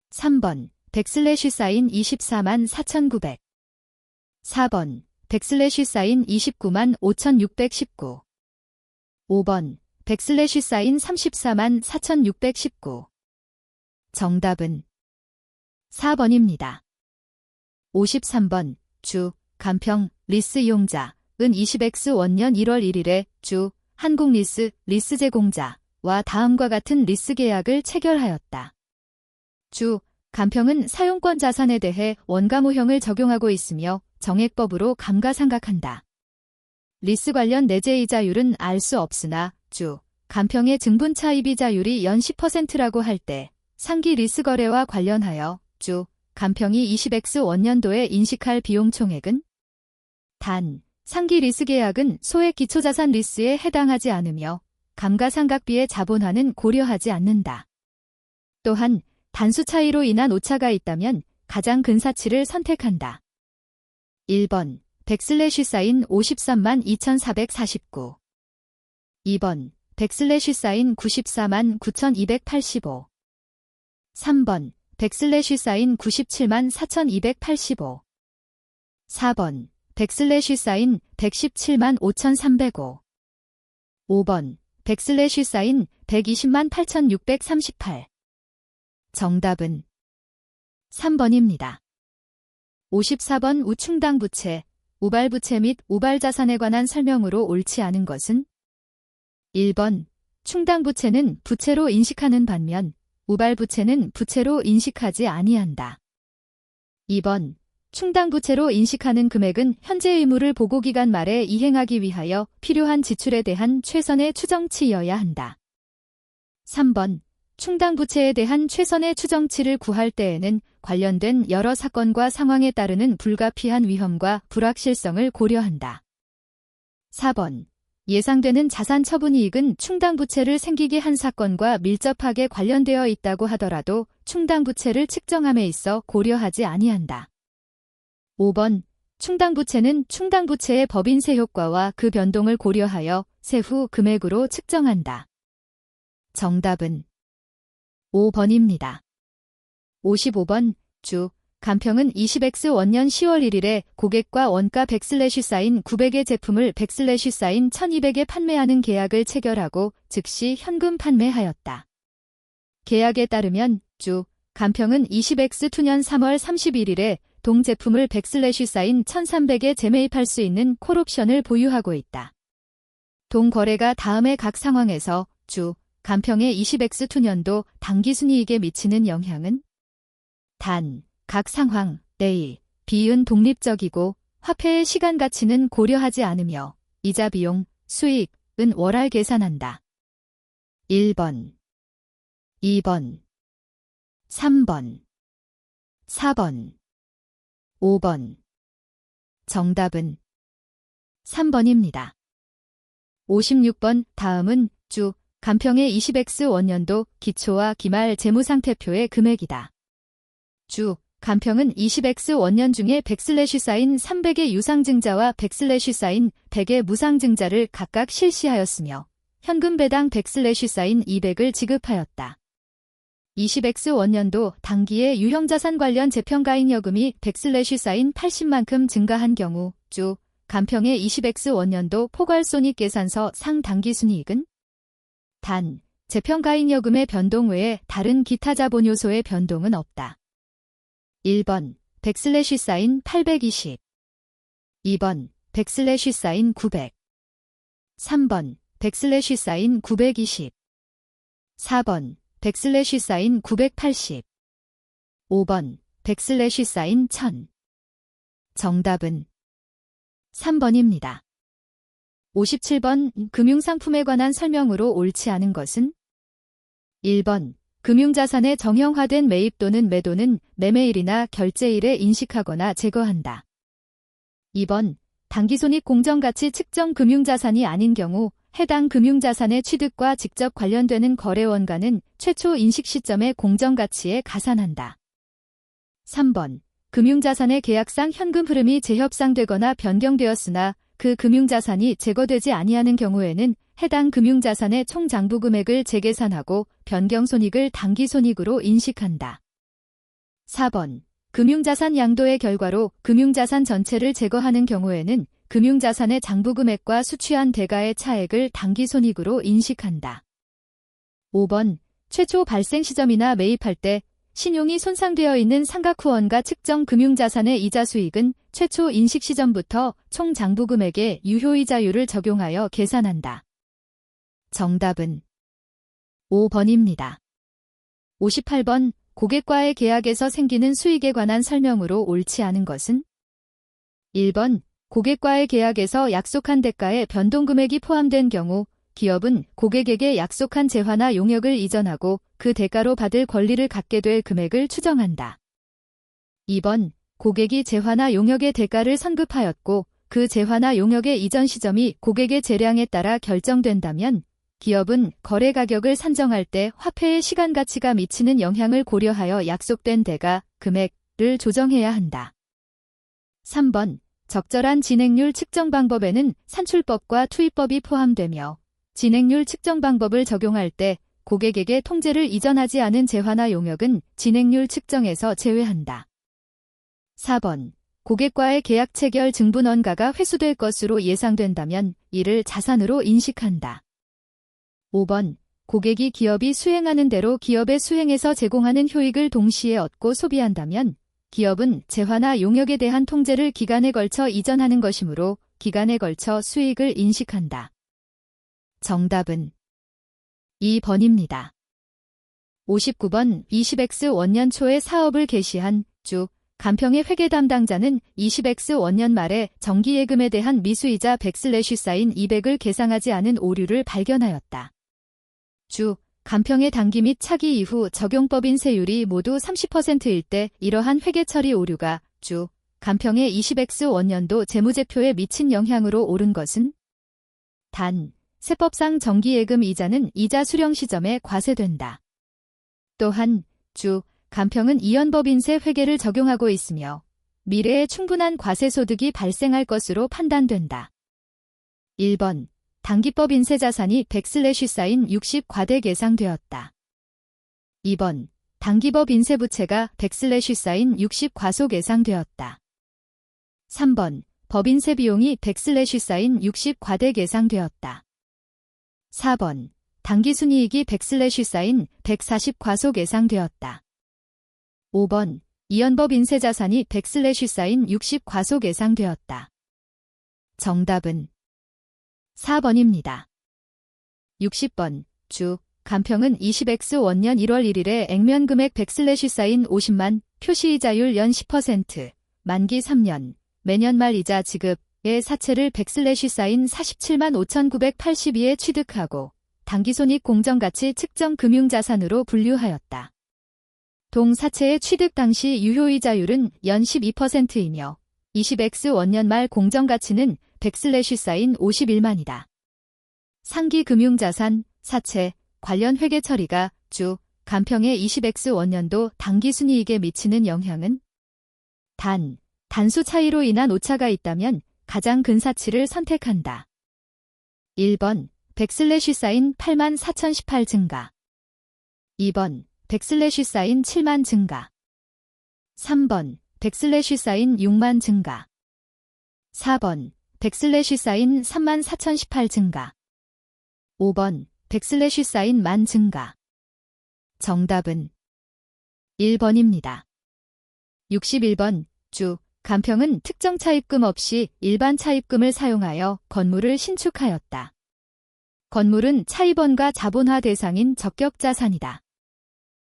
3번 백슬래시 사인 244,900 4번 백슬래시 사인 295,5,619 5번 백슬래시 사인 344,4,619 정답은 4번입니다. 53번. 주 간평 리스 이용자은 20X 원년 1월 1일에 주 한국리스 리스 제공자와 다음과 같은 리스 계약을 체결하였다. 주 간평은 사용권 자산에 대해 원가모형을 적용하고 있으며 정액법으로 감가상각한다. 리스 관련 내재이자율은 알 수 없으나 주 간평의 증분차입이자율이 연 10%라고 할 때 상기 리스 거래와 관련하여 주 간평이 20X 원년도에 인식할 비용 총액은 상기 리스 계약은 소액 기초자산 리스에 해당하지 않으며 감가상각비의 자본화는 고려하지 않는다. 또한 단수 차이로 인한 오차가 있다면 가장 근 사치를 선택한다. 1번 백슬래시 사인 532,449 2번 백슬래시 사인 949,285 3번 백슬래시 사인 974,285 4번 백슬래시 사인 1175,305 5번 백슬래시 사인 1,208,638 정답은 3번입니다. 54번 우충당부채, 우발부채 및 우발자산에 관한 설명으로 옳지 않은 것은 1번 충당부채는 부채로 인식하는 반면 우발부채는 부채로 인식하지 아니한다. 2번 충당부채로 인식하는 금액은 현재 의무를 보고기간 말에 이행하기 위하여 필요한 지출에 대한 최선의 추정치여야 한다. 3번 충당부채에 대한 최선의 추정치를 구할 때에는 관련된 여러 사건과 상황에 따르는 불가피한 위험과 불확실성을 고려한다. 4번 예상되는 자산 처분이익은 충당부채를 생기게 한 사건과 밀접하게 관련되어 있다고 하더라도 충당부채를 측정함에 있어 고려하지 아니한다. 5번 충당부채는 충당부채의 법인세 효과와 그 변동을 고려하여 세후 금액으로 측정한다. 정답은 5번입니다. 55번 주 간평은 20X 원년 10월 1일에 고객과 원가 백슬래시 사인 900의 제품을 백슬래시 사인 1200에 판매하는 계약을 체결하고 즉시 현금 판매하였다. 계약에 따르면 주 간평은 20X 2년 3월 31일에 동 제품을 백슬래시 사인 1300에 재매입할 수 있는 콜옵션을 보유하고 있다. 동 거래가 다음의 각 상황에서 주 간평의 20X 2년도 당기순이익에 미치는 영향은 각 상황 A, B은 독립적이고 화폐의 시간 가치는 고려하지 않으며 이자 비용, 수익은 월할 계산한다. 1번, 2번, 3번, 4번, 5번. 정답은 3번입니다. 56번 다음은 주 간평의 20X 원년도 기초와 기말 재무상태표의 금액이다. 주 간평은 20X 원년 중에 백슬래시 사인 300의 유상증자와 백슬래시 사인 100의 무상증자를 각각 실시하였으며 현금 배당 백슬래시 사인 200을 지급하였다. 20X 원년도 당기의 유형자산 관련 재평가잉여금이 백슬래시 사인 80만큼 증가한 경우 주 간평의 20X 원년도 포괄손익계산서 상당기순이익은 재평가인여금의 변동 외에 다른 기타 자본 요소의 변동은 없다. 1번 백슬래시 820 2번 백슬래시 900 3번 백슬래시 920 4번 백슬래시 980 5번 백슬래시 1000 정답은 3번입니다. 57번 금융상품에 관한 설명으로 옳지 않은 것은 1번 금융자산의 정형화된 매입 또는 매도는 매매일이나 결제일에 인식하거나 제거한다. 2번 당기손익 공정가치 측정 금융자산이 아닌 경우 해당 금융자산의 취득과 직접 관련되는 거래원가는 최초 인식 시점의 공정가치에 가산한다. 3번 금융자산의 계약상 현금 흐름이 재협상되거나 변경되었으나 그 금융자산이 제거되지 아니하는 경우에는 해당 금융자산의 총장부 금액을 재계산하고 변경손익을 당기손익으로 인식한다. 4번 금융자산 양도의 결과로 금융자산 전체를 제거하는 경우에는 금융자산의 장부금액과 수취한 대가의 차액을 당기손익으로 인식한다. 5번 최초 발생 시점이나 매입할 때 신용이 손상되어 있는 상각후원가 측정 금융자산의 이자 수익은 최초 인식 시점부터 총 장부금액에 유효이자율을 적용하여 계산한다. 정답은 5번입니다. 58번 고객과의 계약에서 생기는 수익에 관한 설명으로 옳지 않은 것은 1번 고객과의 계약에서 약속한 대가에 변동금액이 포함된 경우 기업은 고객에게 약속한 재화나 용역을 이전하고 그 대가로 받을 권리를 갖게 될 금액을 추정한다. 2번 고객이 재화나 용역의 대가를 선급하였고 그 재화나 용역의 이전 시점이 고객의 재량에 따라 결정된다면 기업은 거래 가격을 산정할 때 화폐의 시간 가치가 미치는 영향을 고려하여 약속된 대가, 금액을 조정해야 한다. 3번 적절한 진행률 측정 방법에는 산출법과 투입법이 포함되며 진행률 측정 방법을 적용할 때 고객에게 통제를 이전하지 않은 재화나 용역은 진행률 측정에서 제외한다. 4번 고객과의 계약 체결 증분원가가 회수될 것으로 예상된다면 이를 자산으로 인식한다. 5번 고객이 기업이 수행하는 대로 기업의 수행에서 제공하는 효익을 동시에 얻고 소비한다면 기업은 재화나 용역에 대한 통제를 기간에 걸쳐 이전하는 것이므로 기간에 걸쳐 수익을 인식한다. 정답은 2번입니다. 59번 20X 원년 초에 사업을 개시한 주 간평의 회계 담당자는 20X 원년 말에 정기예금에 대한 미수이자 백슬래시 200을 계상하지 않은 오류를 발견하였다. 주 간평의 단기 및 차기 이후 적용법인 세율이 모두 30%일 때 이러한 회계 처리 오류가 주 간평의 20X 원년도 재무제표에 미친 영향으로 옳은 것은 단 세법상 정기예금 이자는 이자 수령 시점에 과세된다. 또한 주 간평은 이연법인세 회계를 적용하고 있으며 미래에 충분한 과세소득이 발생할 것으로 판단된다. 1번 단기법 인세자산이 백슬래시 60 과대계상되었다. 2번 단기법 인세부채가 백슬래시 60 과소계상되었다. 3번 법인세 비용이 백슬래시 60 과대계상되었다. 4번 당기순이익이 백슬래시 140 과소계상되었다. 5번 이연법 인세자산이 백슬래시 60 과소계상되었다. 정답은 4번입니다. 60번 주 간평은 20X 원년 1월 1일에 액면금액 백슬래시 50만 표시이자율 연 10% 만기 3년 매년 말 이자 지급의 사채를 백슬래시 47만 5,982에 취득하고 당기손익 공정가치 측정 금융자산으로 분류하였다. 동 사채의 취득 당시 유효이자율은 연 12%이며 20X 원년 말 공정가치는 백슬래시 51만이다. 상기 금융자산, 사채, 관련 회계 처리가 주 간평의 20X 원년도 당기순이익에 미치는 영향은 단, 단수 차이로 인한 오차가 있다면 가장 근 사치를 선택한다. 1번 백슬래시 84,018 증가 2번 백슬래시 7만 증가 3번 백슬래시 6만 증가 4번 백슬래시 34,018 증가 5번 백슬래시 사인 만 증가. 정답은 1번입니다. 61번 주 간평은 특정 차입금 없이 일반 차입금을 사용하여 건물을 신축하였다. 건물은 차입원과 자본화 대상인 적격자산이다.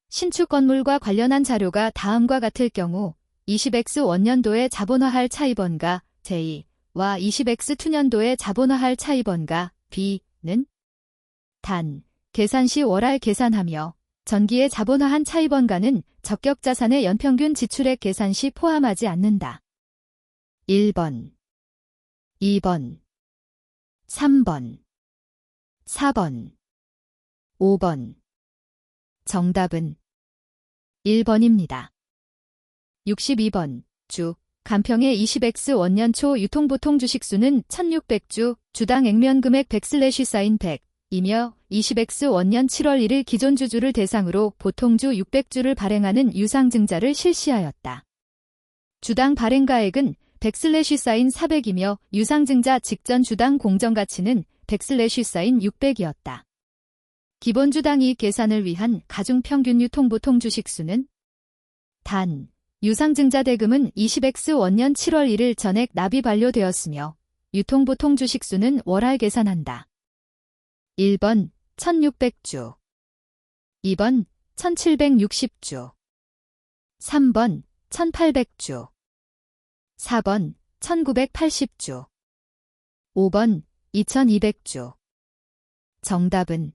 신축 건물과 관련한 자료가 다음과 같을 경우 20X 원년도에 자본화할 차입원가 J와 20X 투년도에 자본화할 차입원가 B는 단, 계산 시 월할 계산하며 전기에 자본화한 차입원가는 적격자산의 연평균 지출액 계산 시 포함하지 않는다. 1번, 2번, 3번, 4번, 5번. 정답은 1번입니다. 62번 주 간평의 20X 원년 초 유통보통 주식수는 1600주, 주당 액면금액 100/사인 100이며 20X 원년 7월 1일 기존 주주를 대상으로 보통주 600주를 발행하는 유상증자를 실시하였다. 주당 발행가액은 100/사인 400이며 유상증자 직전 주당 공정가치는 100/사인 600이었다. 기본주당 이익 계산을 위한 가중평균 유통보통 주식수는 단, 유상증자 대금은 20X 원년 7월 1일 전액 납입 완료되었으며 유통보통 주식수는 월할 계산한다. 1번 1600주 2번 1760주 3번 1800주 4번 1980주 5번 2200주. 정답은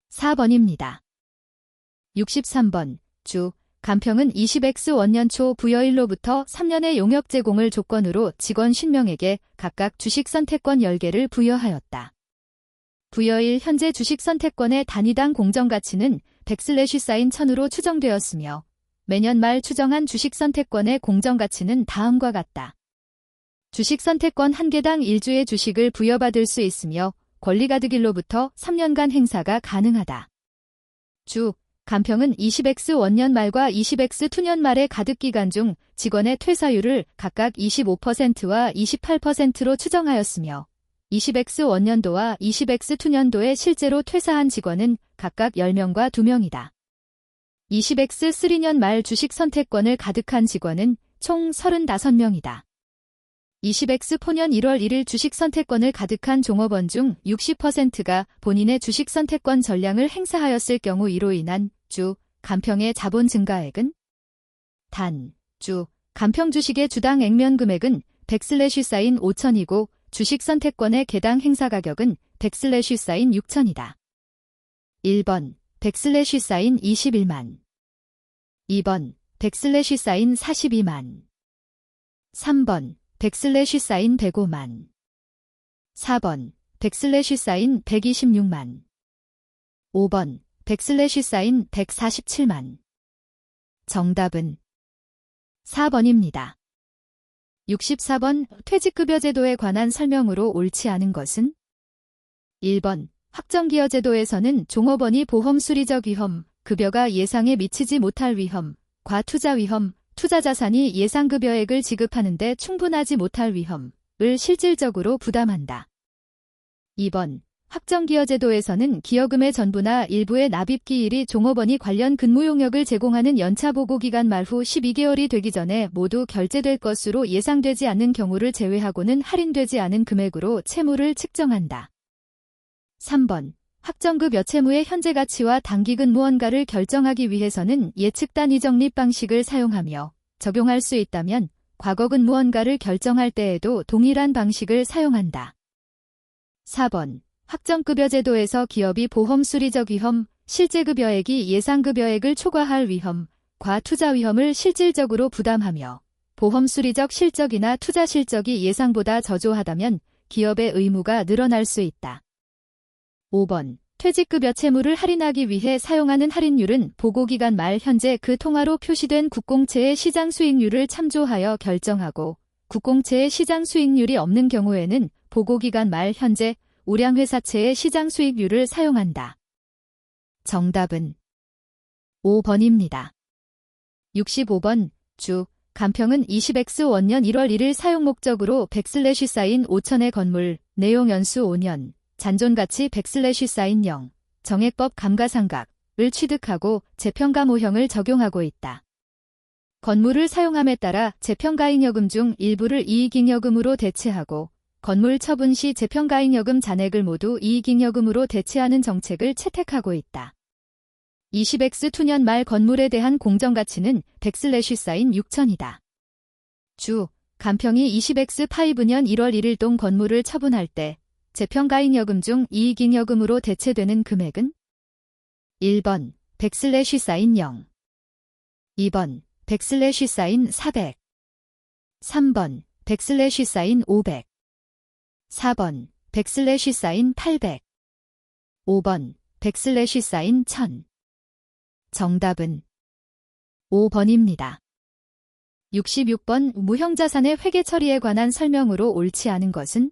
4번입니다. 63번 주 간평은 20X 원년 초 부여일로부터 3년의 용역 제공을 조건으로 직원 50명에게 각각 주식 선택권 10개를 부여하였다. 부여일 현재 주식 선택권의 단위당 공정가치는 100/사인 1000으로 추정되었으며 매년 말 추정한 주식 선택권의 공정가치는 다음과 같다. 주식 선택권 1개당 1주의 주식을 부여받을 수 있으며 권리가득일로부터 3년간 행사가 가능하다. 주 간평은 20X 원년 말과 20X 투년 말의 가득기간 중 직원의 퇴사율을 각각 25%와 28%로 추정하였으며 20X 원년도와 20X 투년도에 실제로 퇴사한 직원은 각각 10명과 2명이다. 20X 3년 말 주식 선택권을 가득한 직원은 총 35명이다. 20X 포년 1월 1일 주식 선택권을 가득한 종업원 중 60%가 본인의 주식 선택권 전량을 행사하였을 경우 이로 인한 주 간평의 자본 증가액은 단, 주 간평 주식의 주당 액면 금액은 100/사인 5천이고 주식 선택권의 개당 행사 가격은 100/사인 6천이다. 1번 100/사인 21만 2번 100/사인 42만 3번 100/사인 105만 4번 100/사인 126만 5번 100/사인 147만. 정답은 4번입니다. 64번 퇴직급여 제도에 관한 설명으로 옳지 않은 것은 1번 확정기여 제도에서는 종업원이 보험 수리적 위험, 급여가 예상에 미치지 못할 위험, 과투자 위험, 투자자산이 예상급여액을 지급하는 데 충분하지 못할 위험을 실질적으로 부담한다. 2번 확정기여 제도에서는 기여금의 전부나 일부의 납입기일이 종업원이 관련 근무 용역을 제공하는 연차보고기간 말 후 12개월이 되기 전에 모두 결제될 것으로 예상되지 않는 경우를 제외하고는 할인되지 않은 금액으로 채무를 측정한다. 3번 확정급 여채무의 현재 가치와 단기근무원가를 결정하기 위해서는 예측 단위 적립 방식을 사용하며 적용할 수 있다면 과거 근무원가를 결정할 때에도 동일한 방식을 사용한다. 4번 확정급여 제도에서 기업이 보험 수리적 위험, 실제급여액이 예상급여액을 초과할 위험, 과투자 위험을 실질적으로 부담하며 보험 수리적 실적이나 투자 실적이 예상보다 저조하다면 기업의 의무가 늘어날 수 있다. 5번 퇴직급여 채무를 할인하기 위해 사용하는 할인율은 보고기간 말 현재 그 통화로 표시된 국공채의 시장 수익률을 참조하여 결정하고 국공채의 시장 수익률이 없는 경우에는 보고기간 말 현재 우량회사채의 시장 수익률을 사용한다. 정답은 5번입니다. 65번 주 간평은 20X 원년 1월 1일 사용 목적으로 100/사인 5천의 건물, 내용 연수 5년, 잔존가치 100/0, 정액법 감가상각을 취득하고 재평가 모형을 적용하고 있다. 건물을 사용함에 따라 재평가잉여금 중 일부를 이익잉여금으로 대체하고 건물 처분 시 재평가잉여금 잔액을 모두 이익잉여금으로 대체하는 정책을 채택하고 있다. 20X2년 말 건물에 대한 공정가치는 100/6,000이다. 주, 간평이 20X5년 1월 1일 동 건물을 처분할 때 재평가잉여금 중 이익잉여금으로 대체되는 금액은 1번 100/0, 2번 100/400, 3번 100/400, 500, 4번 100/400, 800, 5번 100/400, 1000. 정답은 5번입니다. 66번 무형자산의 회계 처리에 관한 설명으로 옳지 않은 것은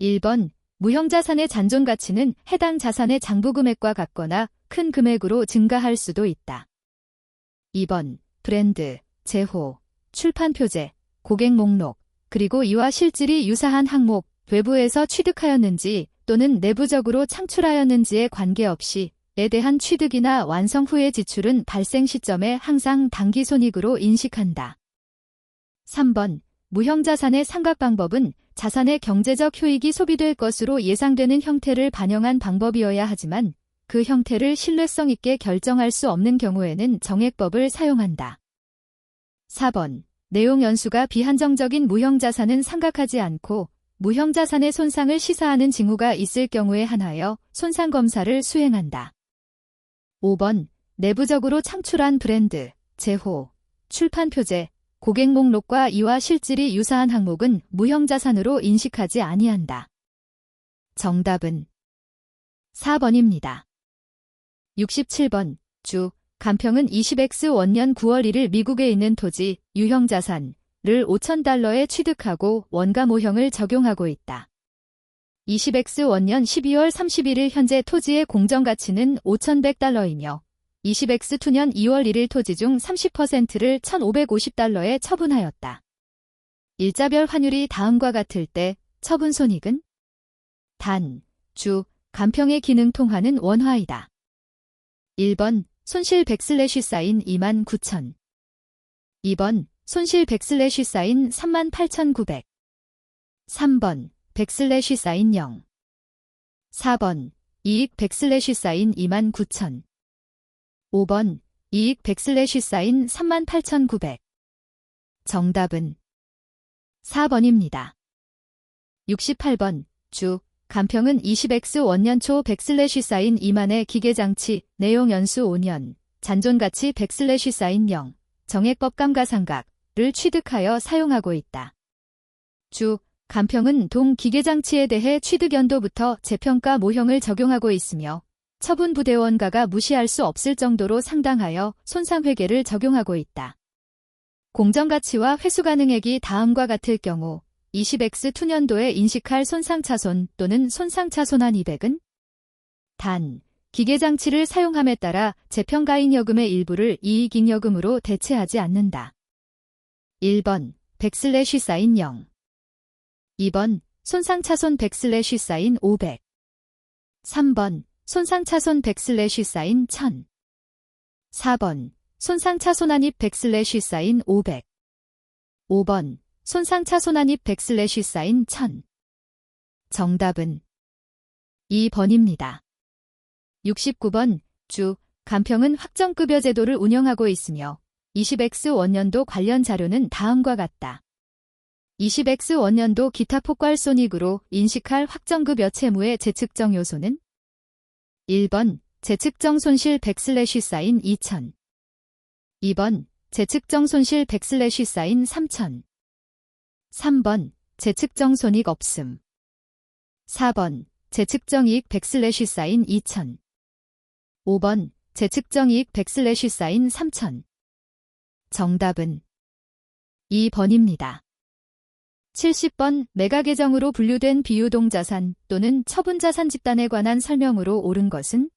1번 무형자산의 잔존가치는 해당 자산의 장부금액과 같거나 큰 금액으로 증가할 수도 있다. 2번 브랜드, 제호, 출판 표제, 고객 목록, 그리고 이와 실질이 유사한 항목, 외부에서 취득하였는지 또는 내부적으로 창출하였는지에 관계없이 에 대한 취득이나 완성 후의 지출은 발생 시점에 항상 당기손익으로 인식한다. 3번 무형자산의 상각 방법은 자산의 경제적 효익이 소비될 것으로 예상되는 형태를 반영한 방법이어야 하지만 그 형태를 신뢰성 있게 결정할 수 없는 경우에는 정액법을 사용한다. 4번 내용 연수가 비한정적인 무형자산은 상각하지 않고 무형자산의 손상을 시사하는 징후가 있을 경우에 한하여 손상검사를 수행한다. 5번 내부적으로 창출한 브랜드, 제호, 출판 표제, 고객 목록과 이와 실질이 유사한 항목은 무형자산으로 인식하지 아니한다. 정답은 4번입니다. 67번 주, 간평은 20X1년 9월 1일 미국에 있는 토지, 유형자산을 $5,000에 취득하고 원가 모형을 적용하고 있다. 20X1년 12월 31일 현재 토지의 공정가치는 $5,100이며 20X2년 2월 1일 토지 중 30%를 $1,550에 처분하였다. 일자별 환율이 다음과 같을 때 처분 손익은 단, 주, 간평의 기능 통화는 원화이다. 1번 손실 100/4인 29,000, 2번 손실 100/4인 38,900, 3번 100/4인 0, 4번 이익 100/4인 29,000, 5번 이익 100/4인 38,900. 정답은 4번입니다. 68번 주, 간평은 20X1년 초 100/4인 2만의 기계장치, 내용 연수 5년, 잔존가치 100/4인 0, 정액법 감가상각을 취득하여 사용하고 있다. 주, 간평은 동 기계장치에 대해 취득연도부터 재평가 모형을 적용하고 있으며 처분부대원가가 무시할 수 없을 정도로 상당하여 손상회계를 적용하고 있다. 공정가치와 회수가능액이 다음과 같을 경우 20X2년도에 인식할 손상차손 또는 손상차손한 200은 단, 기계장치를 사용함에 따라 재평가잉여금의 일부를 이익잉여금으로 대체하지 않는다. 1번 100/4인 0, 2번 손상차손 100/4인 500, 3번 손상차손 100/4인 1000, 4번 손상차손한입 100/4인 500, 5번 손상차손한입 100/4인 1000. 정답은 2번입니다. 69번 주, 간평은 확정급여 제도를 운영하고 있으며 20X1년도 관련 자료는 다음과 같다. 20X1년도 기타 폭발손익으로 인식할 확정급여 채무의 재측정 요소는 1번 재측정 손실 100/4인 2000, 2번 재측정 손실 100/4인 3000, 3번 재측정 손익 없음, 4번 재측정 이익 100/4인 2000, 5번 재측정 이익 100/4인 3000. 정답은 2번입니다. 70번 매각예정으로 분류된 비유동자산 또는 처분자산 집단에 관한 설명으로 옳은 것은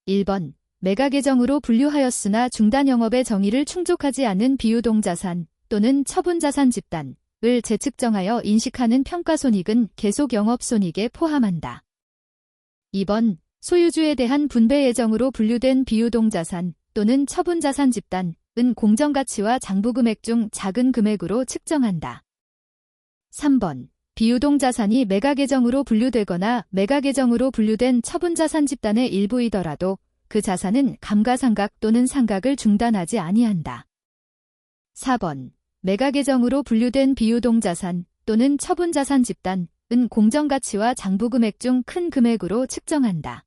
1번 매각예정으로 분류하였으나 중단영업의 정의를 충족하지 않은 비유동자산 또는 처분자산 집단을 을 재측정하여 인식하는 평가손익은 계속영업손익에 포함한다. 2번 소유주에 대한 분배 예정으로 분류된 비유동자산 또는 처분자산 집단은 공정가치와 장부금액 중 작은 금액으로 측정한다. 3번 비유동자산이 매각예정으로 분류되거나 매각예정으로 분류된 처분자산 집단의 일부이더라도 그 자산은 감가상각 또는 상각을 중단하지 아니한다. 4번 매각예정으로 분류된 비유동자산 또는 처분자산 집단은 공정가치와 장부금액 중 큰 금액으로 측정한다.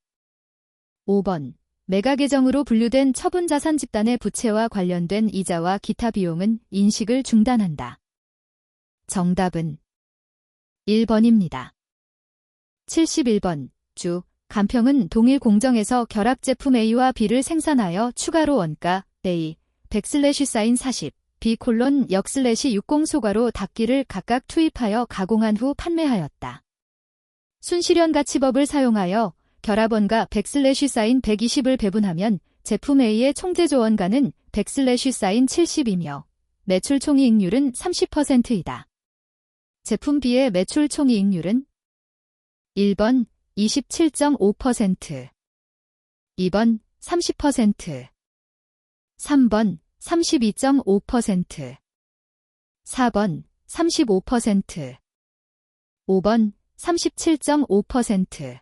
5번 매각예정으로 분류된 처분자산 집단의 부채와 관련된 이자와 기타 비용은 인식을 중단한다. 정답은 1번입니다. 71번 주 간평은 동일 공정에서 결합 제품 A와 B를 생산하여 추가로 원가 A 100/40 B:6/60 소가로 닭기를 각각 투입하여 가공한 후 판매하였다. 순실현가치법을 사용하여 결합원가 100/120을 배분하면 제품 A의 총제조 원가는 100/70이며 매출 총이익률은 30%이다. 제품 B의 매출 총이익률은 1번 27.5%, 2번 30%, 3번 32.5%, 4번 35%, 5번 37.5%.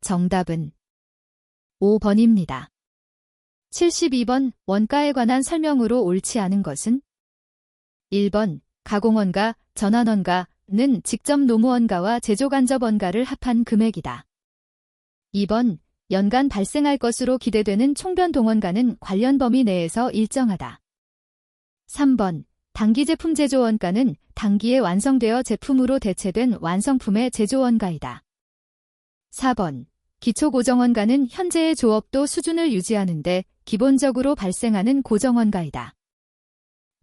정답은 5번입니다. 72번 원가에 관한 설명으로 옳지 않은 것은 1번 가공원가, 전환원가는 직접 노무원가와 제조간접원가를 합한 금액이다. 2번 연간 발생할 것으로 기대되는 총변동원가는 관련 범위 내에서 일정하다. 3번 단기 제품 제조원가는 단기에 완성되어 제품으로 대체된 완성품의 제조원가이다. 4번 기초고정원가는 현재의 조업도 수준을 유지하는데 기본적으로 발생하는 고정원가이다.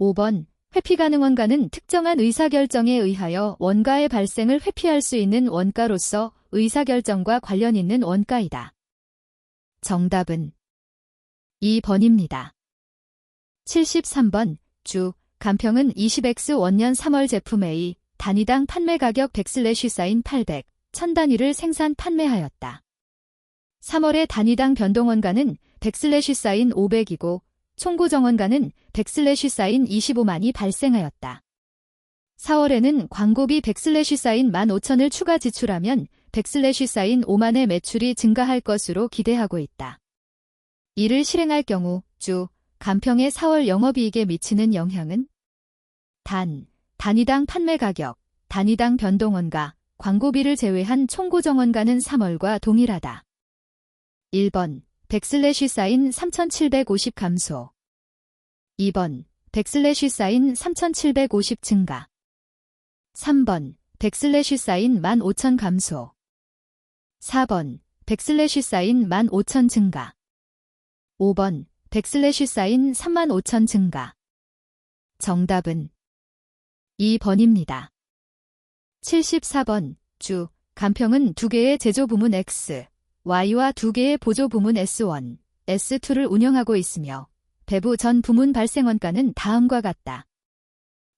5번 회피가능원가는 특정한 의사결정에 의하여 원가의 발생을 회피할 수 있는 원가로서 의사결정과 관련 있는 원가이다. 정답은 2번입니다. 73번 주 간평은 20X 원년 3월 제품 A 단위당 판매가격 100/40 800, 1000단위를 생산 판매하였다. 3월의 단위당 변동원가는 100/40 500이고 총고정원가는 100/40 25만이 발생하였다. 4월에는 광고비 100/40 15,000을 추가 지출하면 100/40 5만의 매출이 증가할 것으로 기대하고 있다. 이를 실행할 경우 주 간평의 4월 영업이익에 미치는 영향은 단위당 판매가격, 단위당 변동원가, 광고비를 제외한 총고정원가는 3월과 동일하다. 1번 100/40 3,750 감소, 2번 100/40 3,750 증가, 3번 100/40 15,000 감소, 4번 100/40 15,000 증가, 5번 100/40 35,000 증가. 정답은 2번입니다. 74번 주 간평은 2개의 제조부문 X, Y와 2개의 보조부문 S1, S2를 운영하고 있으며 배부 전 부문 발생원가는 다음과 같다.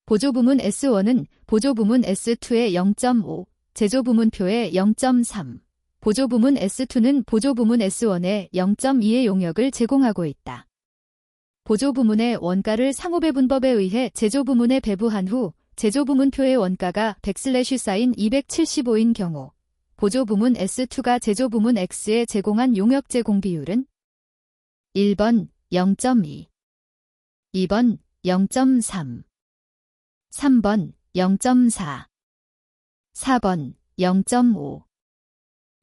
보조부문 S1은 보조부문 S2의 0.5, 제조부문표의 0.3, 보조부문 S2는 보조부문 S1의 0.2의 용역을 제공하고 있다. 보조부문의 원가를 상호배분법에 의해 제조부문에 배부한 후 제조부문표의 원가가 100/40 275인 경우 보조부문 S2가 제조부문 X에 제공한 용역 제공 비율은 1번 0.2, 2번 0.3, 3번 0.4, 4번 0.5,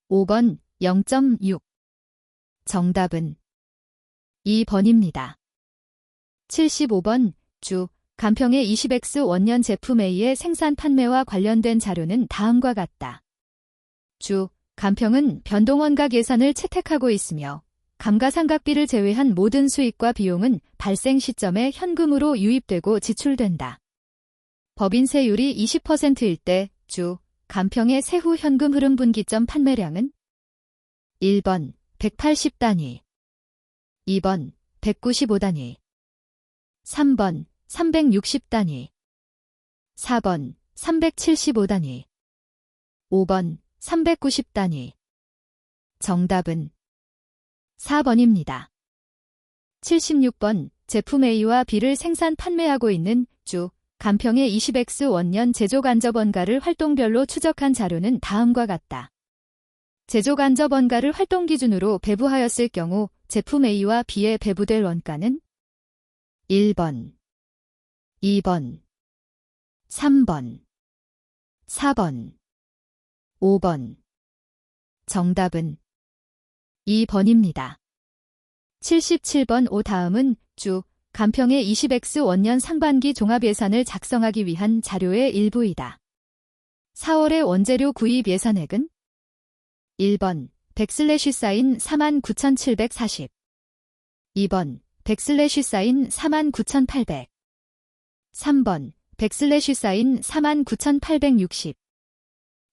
5번 0.6. 정답은 2번입니다. 75번 주 간평의 20X 원년 제품 A의 생산 판매와 관련된 자료는 다음과 같다. 주 간평은 변동원가 계산을 채택하고 있으며 감가상각비를 제외한 모든 수익과 비용은 발생 시점에 현금으로 유입되고 지출된다. 법인세율이 20%일 때 주 간평의 세후 현금 흐름 분기점 판매량은 1번 180단위, 2번 195단위, 3번 360단위, 4번 375단위, 5번 390단위. 정답은 4번입니다. 76번 제품 A와 B를 생산 판매하고 있는 주 간평의 20X 원년 제조간접원가를 활동별로 추적한 자료는 다음과 같다. 제조간접원가를 활동 기준으로 배부하였을 경우 제품 A와 B에 배부될 원가는 1번, 2번, 3번, 4번, 5번. 정답은 2번입니다. 77번 다음은 주 간평의 20X 원년 상반기 종합예산을 작성하기 위한 자료의 일부이다. 4월의 원재료 구입 예산액은 1번 100/ 사인 49,740, 2번 100/ 사인 49,800, 3번 100/ 사인 49,860,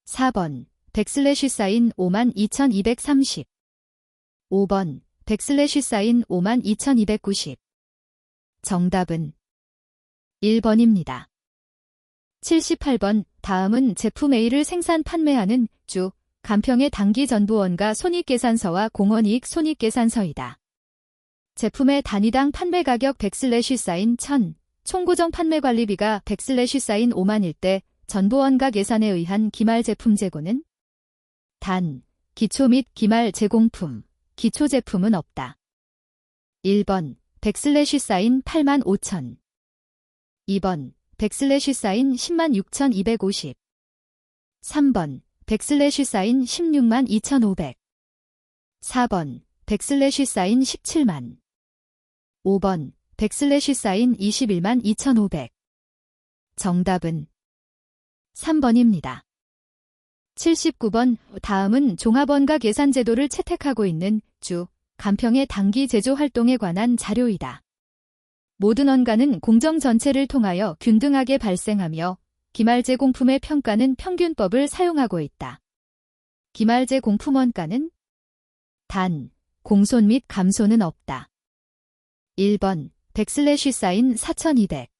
4번 100/ 사인 52,230, 5번 100/ 사인 52,290. 정답은 1번입니다. 78번 다음은 제품 A를 생산 판매하는 주 간평의 단기 전부원가 손익계산서와 공원이익 손익계산서이다. 제품의 단위당 판매가격 100/ 사인 1000, 총고정 판매관리비가 100/ 사인 5만일 때 전부원가 계산에 의한 기말 제품 재고는 단, 기초 및 기말 제공품, 기초 제품은 없다. 1번 100/ 사인 85,000, 2번 100/ 사인 106,250, 3번 100/ 사인 162,500, 4번 100/ 사인 17만, 5번 100/ 사인 212,500. 정답은 3번입니다. 79번 다음은 종합원가 계산 제도를 채택하고 있는 주 간평의 단기 제조 활동에 관한 자료이다. 모든 원가는 공정 전체를 통하여 균등하게 발생하며 기말제 공품의 평가는 평균법을 사용하고 있다. 기말제 공품 원가는 단, 공손 및 감손은 없다. 1번 100/ 사인 4,200,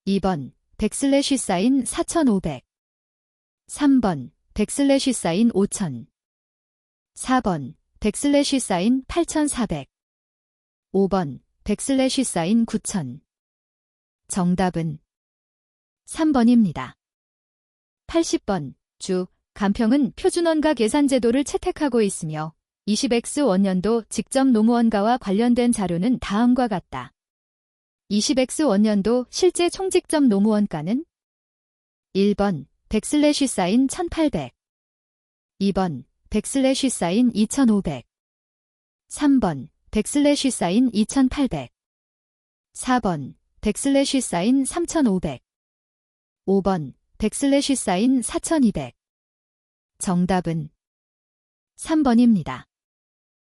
2번 100/ 사인 4,500, 3번 100/ 사인 5,000, 4번 100/ 사인 8,400, 5번 100/ 사인 9,000. 정답은 3번입니다. 80번 주 간평은 표준원가 계산 제도를 채택하고 있으며 20X 원년도 직접 노무원가와 관련된 자료는 다음과 같다. 20X 원년도 실제 총직접 노무원가는 1번 100/ 사인 1,800, 2번 100/ 사인 2,500, 3번 100/ 사인 2,800, 4번 100/ 사인 3,500, 5번 100/ 사인 4,200. 정답은 3번입니다.